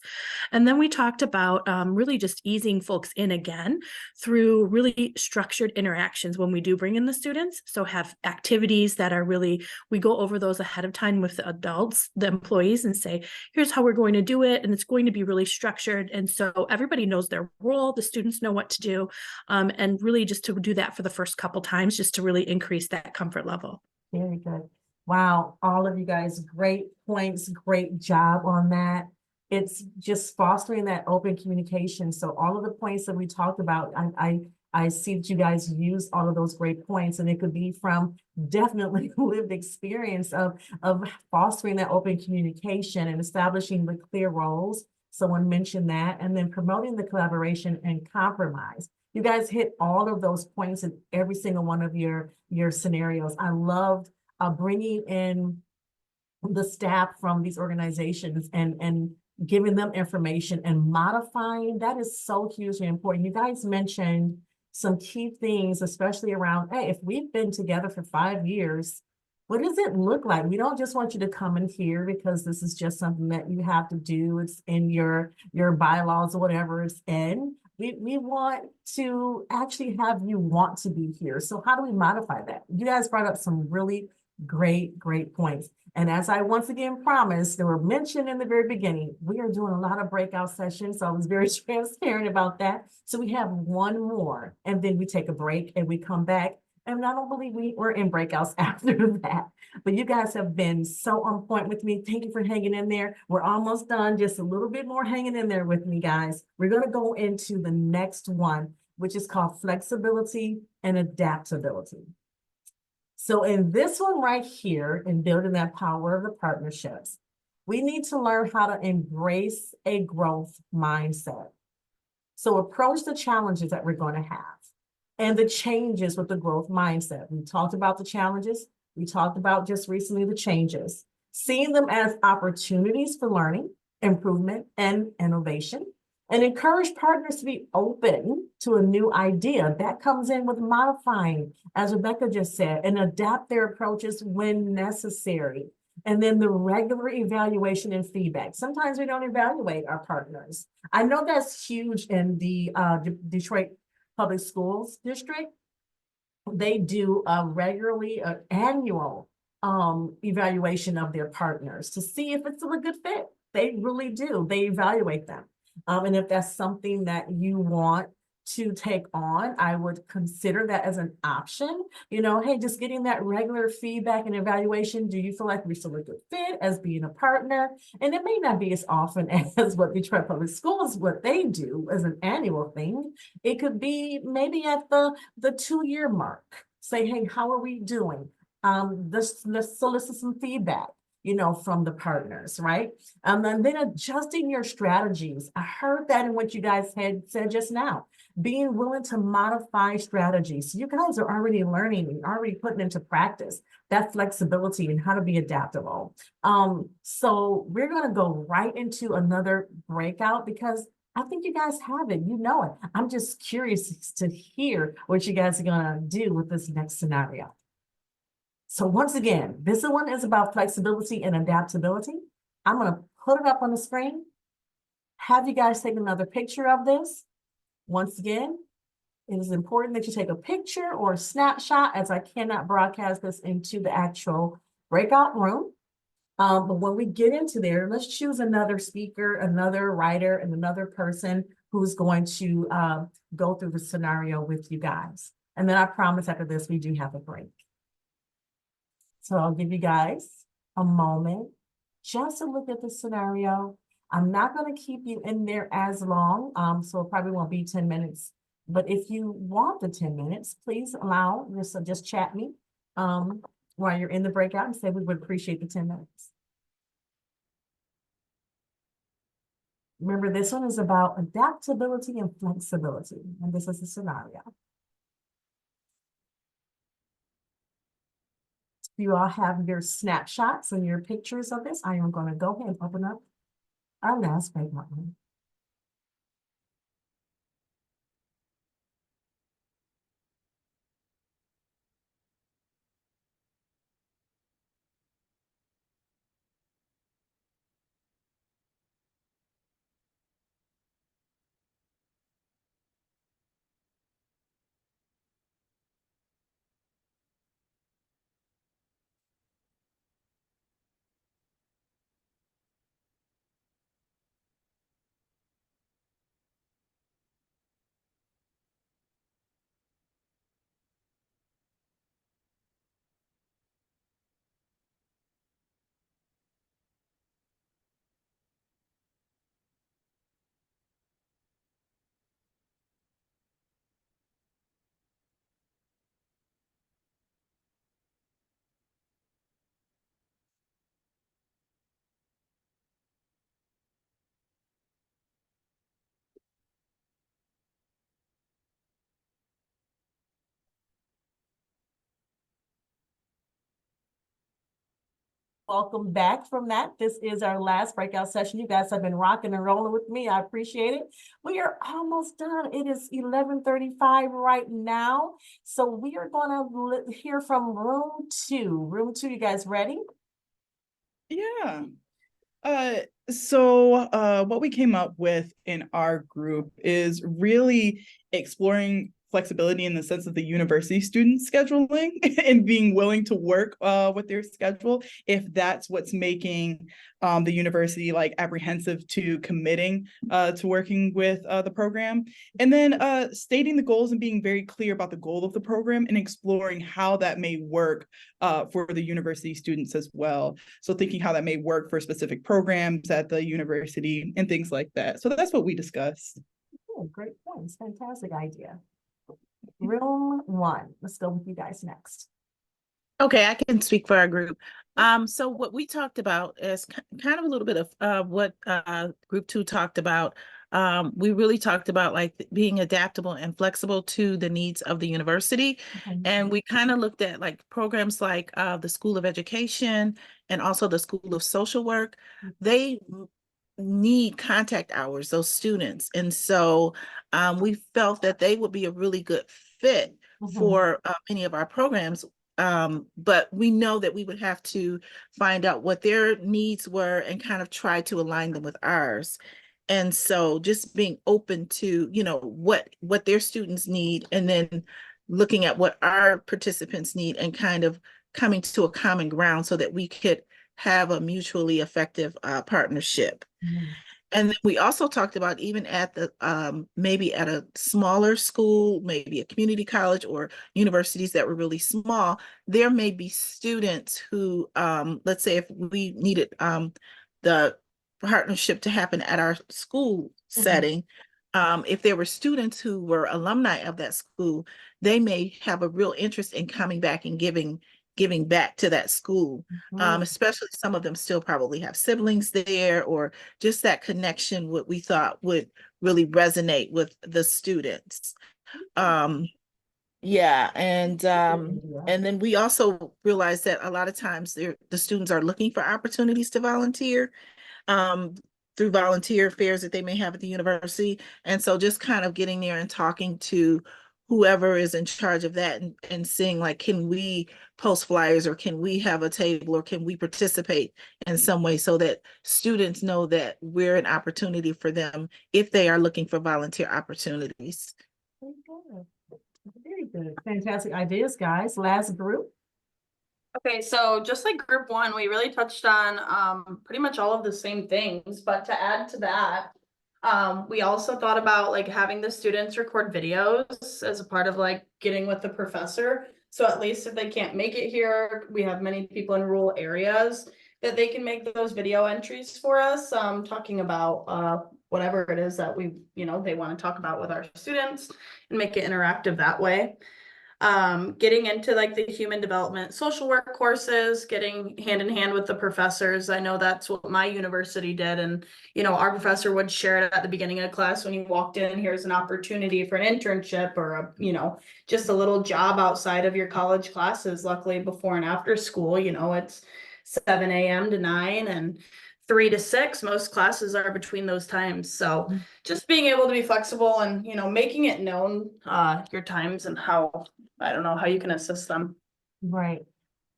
And then we talked about really just easing folks in again through really structured interactions when we do bring in the students. So have activities that are really, we go over those ahead of time with the adults, the employees, and say, here's how we're going to do it. And it's going to be really structured. And so everybody knows their role, the students know what to do, and really just to do that for the first couple times, just to really increase that comfort level. Very good. Wow. All of you guys, great points. Great job on that. It's just fostering that open communication. So all of the points that we talked about, I see that you guys use all of those great points, and it could be from definitely lived experience of fostering that open communication and establishing the clear roles. Someone mentioned that, and then promoting the collaboration and compromise. You guys hit all of those points in every single one of your scenarios. I loved bringing in the staff from these organizations and giving them information and modifying. That is so hugely important. You guys mentioned some key things, especially around, hey, if we've been together for 5 years, what does it look like? We don't just want you to come in here because this is just something that you have to do. It's in your bylaws or whatever it's in. We want to actually have you want to be here. So how do we modify that? You guys brought up some really great points. And as I once again promised, they were mentioned in the very beginning, we are doing a lot of breakout sessions. So I was very transparent about that. So we have one more, and then we take a break and we come back And I don't believe we were in breakouts after that. But you guys have been so on point with me. Thank you for hanging in there. We're almost done. Just a little bit more hanging in there with me, guys. We're going to go into the next one, which is called flexibility and adaptability. So in this one right here, in building that power of the partnerships, we need to learn how to embrace a growth mindset. So approach the challenges that we're going to have and the changes with the growth mindset. We talked about the challenges. We talked about just recently the changes, seeing them as opportunities for learning, improvement, and innovation, and encourage partners to be open to a new idea. That comes in with modifying, as Rebecca just said, and adapt their approaches when necessary. And then the regular evaluation and feedback. Sometimes we don't evaluate our partners. I know that's huge in the Detroit Public Schools District. They do regularly an annual evaluation of their partners to see if it's a good fit. They really do. They evaluate them. And if that's something that you want to take on, I would consider that as an option. You know, hey, just getting that regular feedback and evaluation. Do you feel like we're still a good fit as being a partner? And it may not be as often as what Detroit Public Schools, what they do as an annual thing. It could be maybe at the 2-year mark. Say, hey, how are we doing? Let's solicit some feedback, you know, from the partners, right? And then adjusting your strategies. I heard that in what you guys had said just now. Being willing to modify strategies. So you guys are already learning and already putting into practice that flexibility and how to be adaptable. So we're going to go right into another breakout because I think you guys have it. You know it. I'm just curious to hear what you guys are going to do with this next scenario. So once again, this one is about flexibility and adaptability. I'm going to put it up on the screen. Have you guys take another picture of this? Once again, it is important that you take a picture or a snapshot, as I cannot broadcast this into the actual breakout room. But when we get into there, let's choose another speaker, another writer, and another person who's going to go through the scenario with you guys. And then I promise after this, we do have a break. So I'll give you guys a moment just to look at the scenario. I'm not going to keep you in there as long, so it probably won't be 10 minutes. But if you want the 10 minutes, please allow, just chat me while you're in the breakout and say we would appreciate the 10 minutes. Remember, this one is about adaptability and flexibility, and this is the scenario. You all have your snapshots and your pictures of this. I am going to go ahead and open up our last breakout room. Welcome back from that. This is our last breakout session. You guys have been rocking and rolling with me. I appreciate it. We are almost done. It is 11:35 right now. So we are going to hear from room 2. Room 2, you guys ready? Yeah. So what we came up with in our group is really exploring flexibility in the sense of the university students scheduling and being willing to work with their schedule, if that's what's making the university like apprehensive to committing to working with the program. And then stating the goals and being very clear about the goal of the program and exploring how that may work for the university students as well. So thinking how that may work for specific programs at the university and things like that. So that's what we discussed. Oh, great points. Fantastic idea. Room one. Let's go with you guys next. Okay, I can speak for our group. So what we talked about is kind of a little bit of what group 2 talked about. We really talked about like being adaptable and flexible to the needs of the university. And we kind of looked at like programs like the School of Education and also the School of Social Work. They need contact hours, those students. And so we felt that they would be a really good fit for many of our programs. But we know that we would have to find out what their needs were and kind of try to align them with ours. And so just being open to, you know, what their students need, and then looking at what our participants need and kind of coming to a common ground so that we could have a mutually effective partnership. And then we also talked about even at the maybe at a smaller school, maybe a community college or universities that were really small, there may be students who, let's say if we needed the partnership to happen at our school setting, if there were students who were alumni of that school, they may have a real interest in coming back and giving back to that school. Especially some of them still probably have siblings there, or just that connection, what we thought would really resonate with the students. Yeah, and then we also realized that a lot of times the students are looking for opportunities to volunteer through volunteer fairs that they may have at the university. And so just kind of getting there and talking to whoever is in charge of that and seeing like, can we post flyers, or can we have a table, or can we participate in some way so that students know that we're an opportunity for them if they are looking for volunteer opportunities. Very good. Very good. Fantastic ideas, guys. Last group. Okay, so just like group 1, we really touched on pretty much all of the same things, but to add to that, we also thought about like having the students record videos as a part of like getting with the professor. So at least if they can't make it here, we have many people in rural areas that they can make those video entries for us, talking about whatever it is that we, they want to talk about with our students and make it interactive that way. Getting into like the human development, social work courses, getting hand in hand with the professors. I know that's what my university did. And, our professor would share it at the beginning of class when you walked in, here's an opportunity for an internship or just a little job outside of your college classes. Luckily before and after school, it's 7 a.m. to 9 and 3 to 6. Most classes are between those times. So just being able to be flexible and, making it known your times and how you can assist them. Right.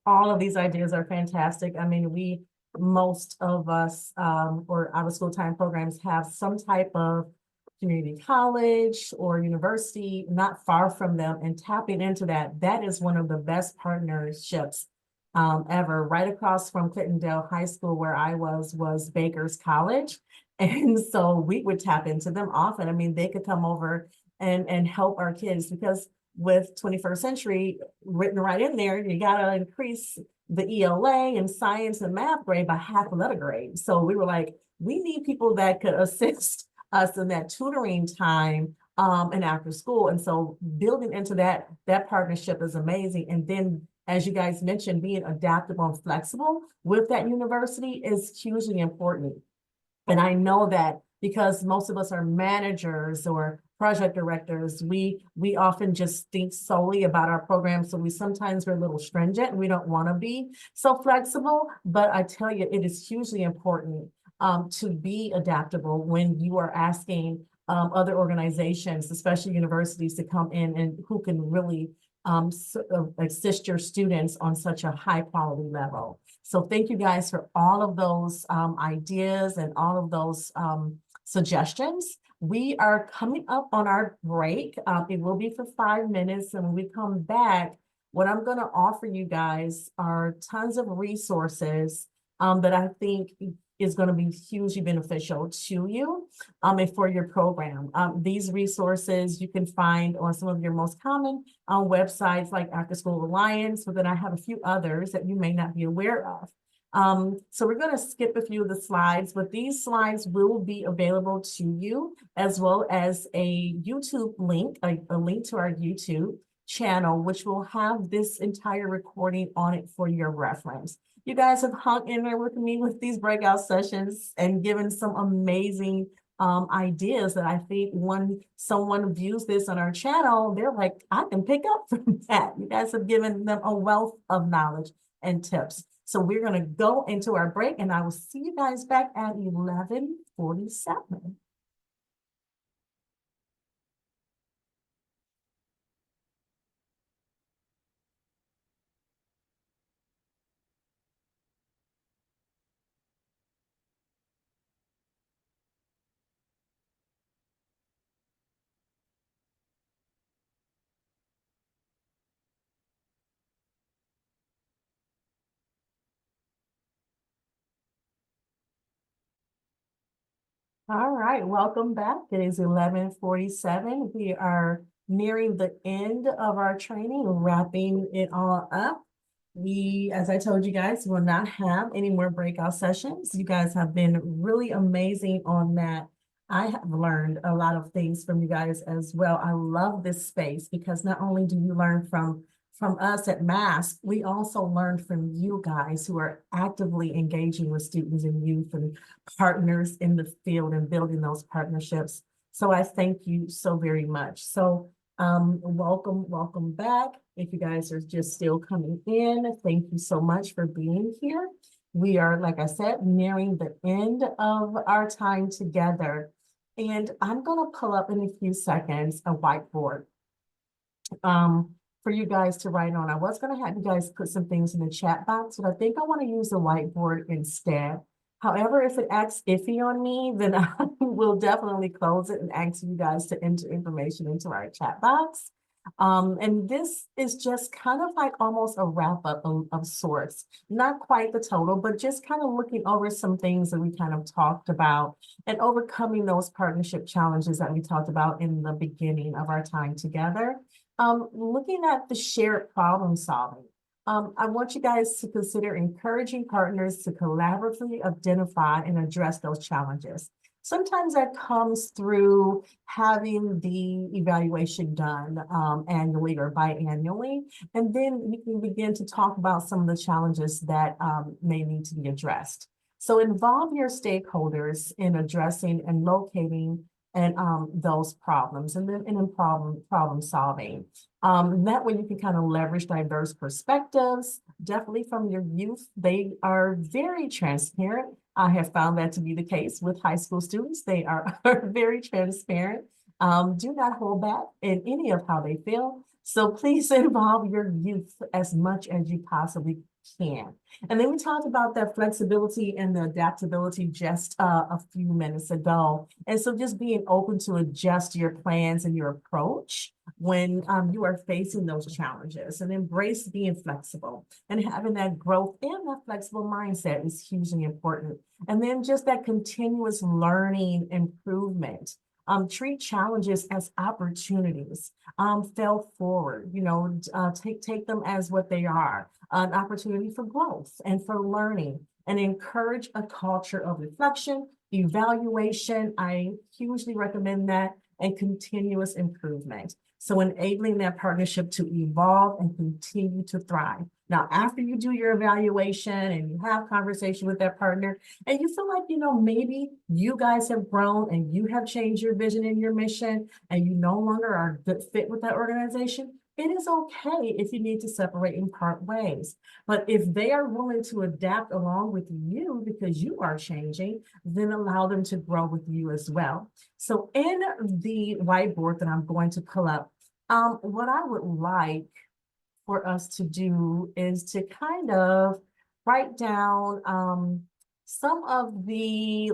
All of these ideas are fantastic. I mean, most of us, or out of school time programs have some type of community college or university not far from them, and tapping into that is one of the best partnerships ever. Right across from Clintondale High School where I was Baker's College. And so we would tap into them often. I mean, they could come over and help our kids, because with 21st century written right in there, you got to increase the ELA and science and math grade by half a letter grade. So we were like, we need people that could assist us in that tutoring time and after school. And so building into that partnership is amazing. And then, as you guys mentioned, being adaptable and flexible with that university is hugely important. And I know that because most of us are managers or project directors, we often just think solely about our program. So we're a little stringent and we don't want to be so flexible. But I tell you, it is hugely important to be adaptable when you are asking other organizations, especially universities, to come in and who can really assist your students on such a high quality level. So thank you guys for all of those ideas and all of those suggestions. We are coming up on our break. It will be for 5 minutes, and when we come back, what I'm going to offer you guys are tons of resources that I think is going to be hugely beneficial to you and for your program. These resources you can find on some of your most common websites like After School Alliance, but then I have a few others that you may not be aware of. So we're going to skip a few of the slides, but these slides will be available to you, as well as a YouTube link, a link to our YouTube channel, which will have this entire recording on it for your reference. You guys have hung in there with me with these breakout sessions and given some amazing ideas that I think when someone views this on our channel, they're like, I can pick up from that. You guys have given them a wealth of knowledge and tips. So we're going to go into our break, and I will see you guys back at 11:47. All right, welcome back. It is 11:47. We are nearing the end of our training, wrapping it all up. We, as I told you guys, will not have any more breakout sessions. You guys have been really amazing on that. I have learned a lot of things from you guys as well. I love this space because not only do you learn from us at Mask, we also learn from you guys who are actively engaging with students and youth and partners in the field and building those partnerships. So I thank you so very much. So welcome back. If you guys are just still coming in, thank you so much for being here. We are, like I said, nearing the end of our time together. And I'm gonna pull up in a few seconds a whiteboard for you guys to write on. I was gonna have you guys put some things in the chat box, but I think I wanna use the whiteboard instead. However, if it acts iffy on me, then I will definitely close it and ask you guys to enter information into our chat box. And this is just kind of like almost a wrap up of sorts, not quite the total, but just kind of looking over some things that we kind of talked about and overcoming those partnership challenges that we talked about in the beginning of our time together. Looking at the shared problem solving. I want you guys to consider encouraging partners to collaboratively identify and address those challenges. Sometimes that comes through having the evaluation done annually or biannually, and then we can begin to talk about some of the challenges that may need to be addressed. So involve your stakeholders in addressing and locating and those problems, and then in problem solving. That way you can kind of leverage diverse perspectives, definitely from your youth. They are very transparent. I have found that to be the case with high school students. They are very transparent. Do not hold back in any of how they feel. So please involve your youth as much as you possibly can. And then we talked about that flexibility and the adaptability just a few minutes ago. And so just being open to adjust your plans and your approach when you are facing those challenges, and embrace being flexible and having that growth and that flexible mindset is hugely important. And then just that continuous learning improvement. Treat challenges as opportunities. Fail forward, take them as what they are, an opportunity for growth and for learning, and encourage a culture of reflection, evaluation. I hugely recommend that, and continuous improvement. So enabling that partnership to evolve and continue to thrive. Now, after you do your evaluation and you have conversation with that partner, and you feel like, maybe you guys have grown and you have changed your vision and your mission, and you no longer are a good fit with that organization, it is okay if you need to separate and part ways. But if they are willing to adapt along with you because you are changing, then allow them to grow with you as well. So in the whiteboard that I'm going to pull up, what I would like for us to do is to kind of write down some of the,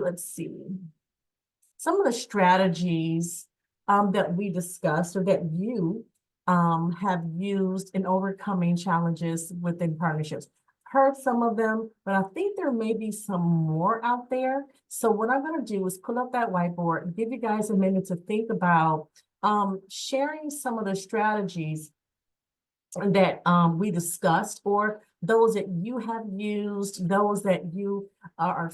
some of the strategies that we discussed or that you have used in overcoming challenges within partnerships. Heard some of them, but I think there may be some more out there. So what I'm going to do is pull up that whiteboard and give you guys a minute to think about sharing some of the strategies that we discussed, or those that you have used, those that you are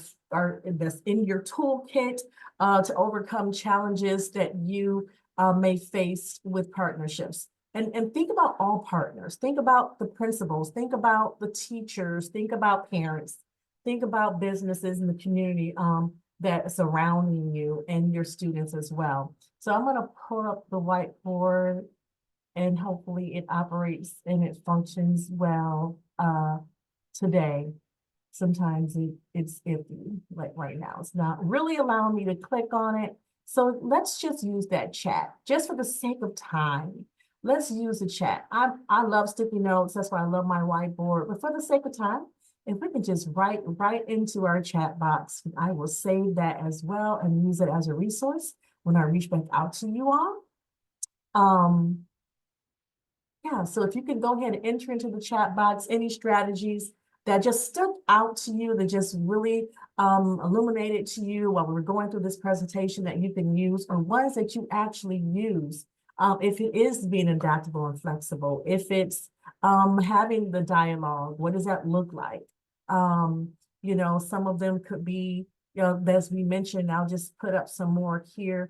that's in your toolkit to overcome challenges that you may face with partnerships. And think about all partners. Think about the principals. Think about the teachers. Think about parents. Think about businesses in the community that are surrounding you and your students as well. So I'm going to pull up the whiteboard, and hopefully it operates and it functions well today. Sometimes it's iffy, like right now. It's not really allowing me to click on it. So let's just use that chat, just for the sake of time. Let's use the chat. I love sticky notes. That's why I love my whiteboard. But for the sake of time, if we can just write right into our chat box, I will save that as well and use it as a resource when I reach back out to you all. Yeah, so if you can go ahead and enter into the chat box any strategies that just stuck out to you, that just really illuminated to you while we were going through this presentation that you can use, or ones that you actually use. If it is being adaptable and flexible, if it's having the dialogue, what does that look like? You know, some of them could be, you know, as we mentioned, I'll just put up some more here.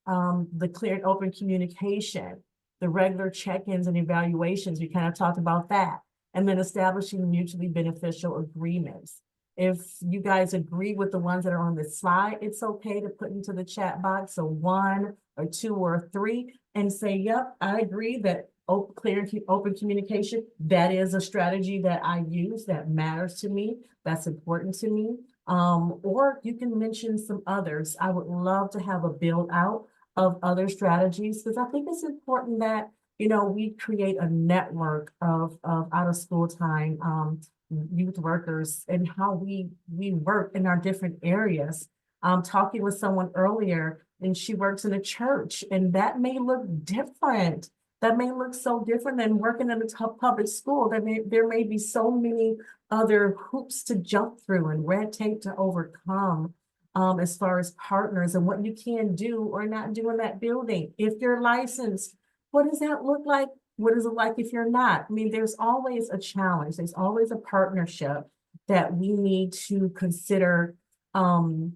The clear and open communication, the regular check-ins and evaluations, we kind of talked about that. And then establishing mutually beneficial agreements. If you guys agree with the ones that are on this slide, it's okay to put into the chat box, so 1 or 2 or 3, and say, yep, I agree that clear and open communication, that is a strategy that I use, that matters to me, that's important to me. Or you can mention some others. I would love to have a build out of other strategies, because I think it's important that, you know, we create a network of out of school time youth workers and how we work in our different areas. Talking with someone earlier, and she works in a church, and that may look different. That may look so different than working in a public school. There may be so many other hoops to jump through and red tape to overcome. As far as partners and what you can do or not do in that building. If you're licensed, what does that look like? What is it like if you're not? I mean, there's always a challenge. There's always a partnership that we need to consider, you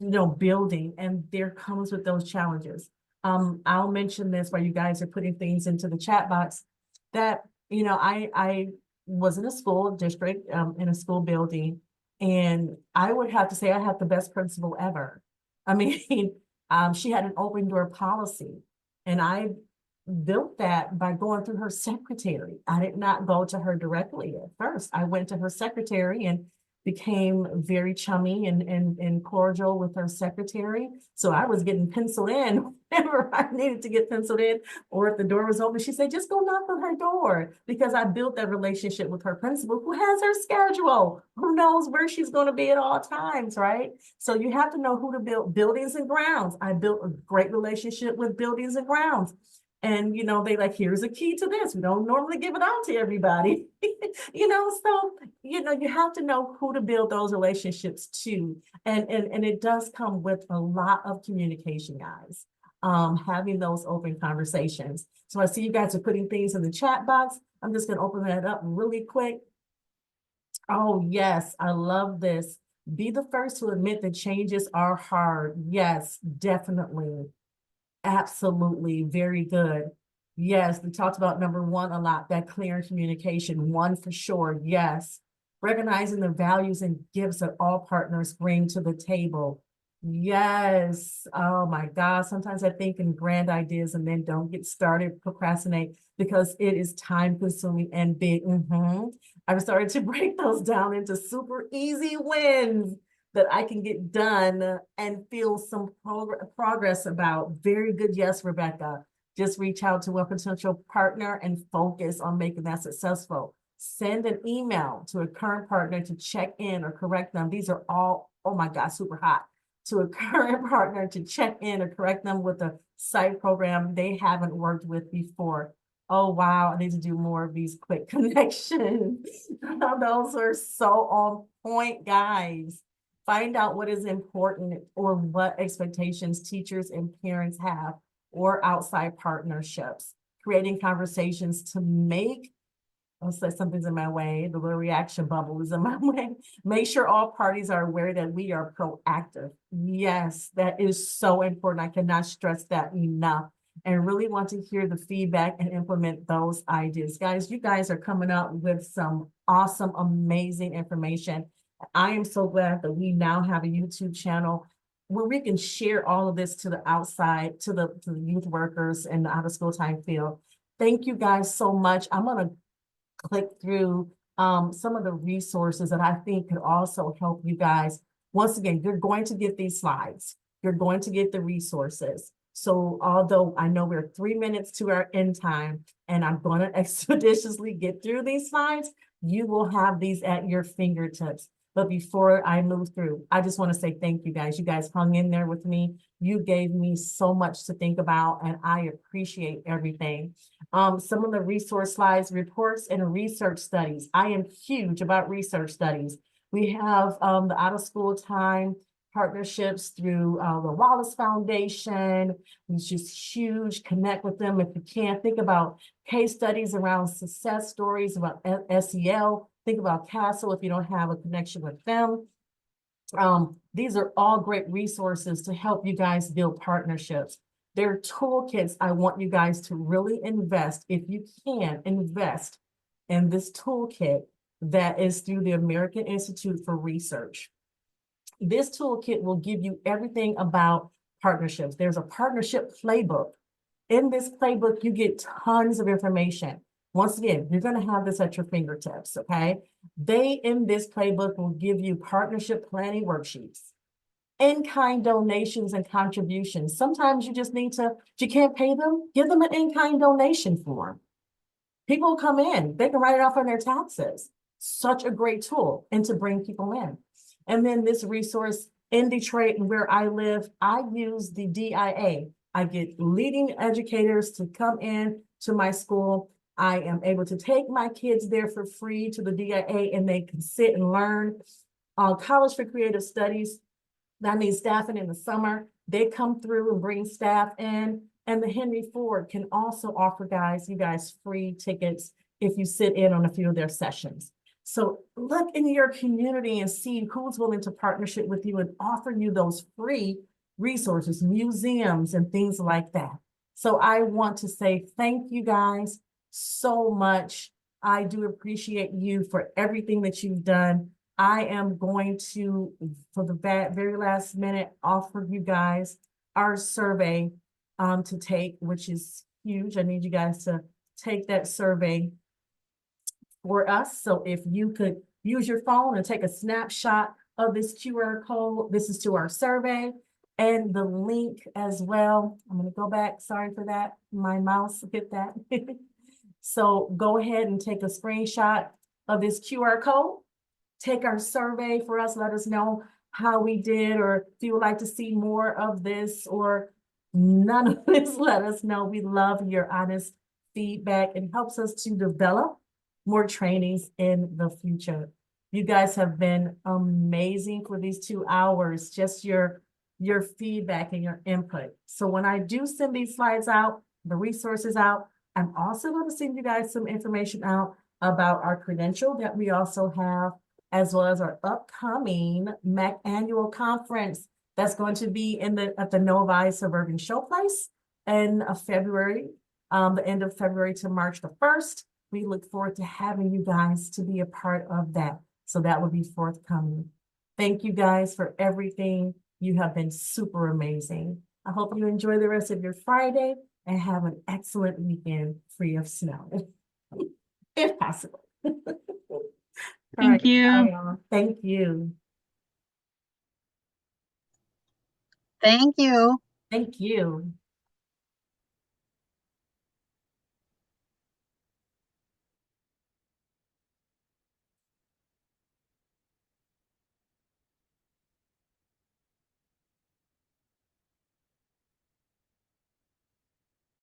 know, building, and there comes with those challenges. I'll mention this while you guys are putting things into the chat box, that, you know, I was in a school district, in a school building, and I would have to say I had the best principal ever. I mean, she had an open door policy, and I built that by going through her secretary. I did not go to her directly at first. I went to her secretary and became very chummy and cordial with her secretary. So I was getting penciled in whenever I needed to get penciled in, or if the door was open, she said, just go knock on her door, because I built that relationship with her principal, who has her schedule, who knows where she's going to be at all times, right? So you have to know who to build. Buildings and grounds. I built a great relationship with buildings and grounds. And, you know, they like, here's a key to this. We don't normally give it out to everybody, you know, so, you know, you have to know who to build those relationships to. And it does come with a lot of communication, guys, having those open conversations. So I see you guys are putting things in the chat box. I'm just going to open that up really quick. Oh, yes, I love this. Be the first to admit that changes are hard. Yes, definitely. Absolutely. Very good. Yes, we talked about number 1 a lot, that clear communication, 1 for sure. Yes. Recognizing the values and gifts that all partners bring to the table. Yes. Oh my God. Sometimes I think in grand ideas and then don't get started, procrastinate, because it is time consuming and big. I've started to break those down into super easy wins that I can get done and feel some progress about. Very good. Yes, Rebecca. Just reach out to a potential partner and focus on making that successful. Send an email to a current partner to check in or correct them. These are all, oh my God, super hot. to a current partner to check in or correct them with a site program they haven't worked with before. Oh, wow, I need to do more of these quick connections. Those are so on point, guys. Find out what is important or what expectations teachers and parents have or outside partnerships. Creating conversations to make, I'll say something's in my way, the little reaction bubble is in my way. Make sure all parties are aware that we are proactive. Yes, that is so important. I cannot stress that enough. And really want to hear the feedback and implement those ideas. Guys, you guys are coming up with some awesome, amazing information. I am so glad that we now have a YouTube channel where we can share all of this to the outside, to the youth workers and the out of school time field. Thank you guys so much. I'm gonna click through some of the resources that I think could also help you guys. Once again, you're going to get these slides. You're going to get the resources. So although I know we're 3 minutes to our end time and I'm going to expeditiously get through these slides, you will have these at your fingertips. But before I move through, I just want to say thank you guys. You guys hung in there with me. You gave me so much to think about and I appreciate everything. Some of the resource slides, reports and research studies. I am huge about research studies. We have the out of school time partnerships through the Wallace Foundation, which is huge. Connect with them if you can. Think about case studies around success stories about SEL. Think about Castle if you don't have a connection with them. These are all great resources to help you guys build partnerships. There are toolkits I want you guys to really invest, if you can, invest in this toolkit that is through the American Institute for Research. This toolkit will give you everything about partnerships. There's a partnership playbook. In this playbook, you get tons of information. Once again, you're going to have this at your fingertips, okay? They, in this playbook, will give you partnership planning worksheets, in-kind donations and contributions. Sometimes you just need to, if you can't pay them, give them an in-kind donation form. People come in, they can write it off on their taxes. Such a great tool, and to bring people in. And then this resource in Detroit and where I live, I use the DIA. I get leading educators to come in to my school. I am able to take my kids there for free to the DIA and they can sit and learn. College for Creative Studies, that means staffing in the summer. They come through and bring staff in. And the Henry Ford can also offer you guys free tickets if you sit in on a few of their sessions. So look in your community and see who's willing to partnership with you and offer you those free resources, museums and things like that. So I want to say thank you guys so much. I do appreciate you for everything that you've done. I am going to, for the very last minute, offer you guys our survey to take, which is huge. I need you guys to take that survey for us. So if you could use your phone and take a snapshot of this QR code, this is to our survey and the link as well. I'm going to go back. Sorry for that. My mouse hit that. So go ahead and take a screenshot of this QR code. Take our survey for us. Let us know how we did, or if you would like to see more of this or none of this, let us know. We love your honest feedback. It helps us to develop more trainings in the future. You guys have been amazing for these 2 hours, just your feedback and your input. So when I do send these slides out, the resources out, I'm also going to send you guys some information out about our credential that we also have, as well as our upcoming MAC annual conference that's going to be at the Novi Suburban Showplace in February, the end of February to March the 1st. We look forward to having you guys to be a part of that. So that will be forthcoming. Thank you guys for everything. You have been super amazing. I hope you enjoy the rest of your Friday and have an excellent weekend free of snow, if possible. Thank you. Bye, thank you. Thank you. Thank you.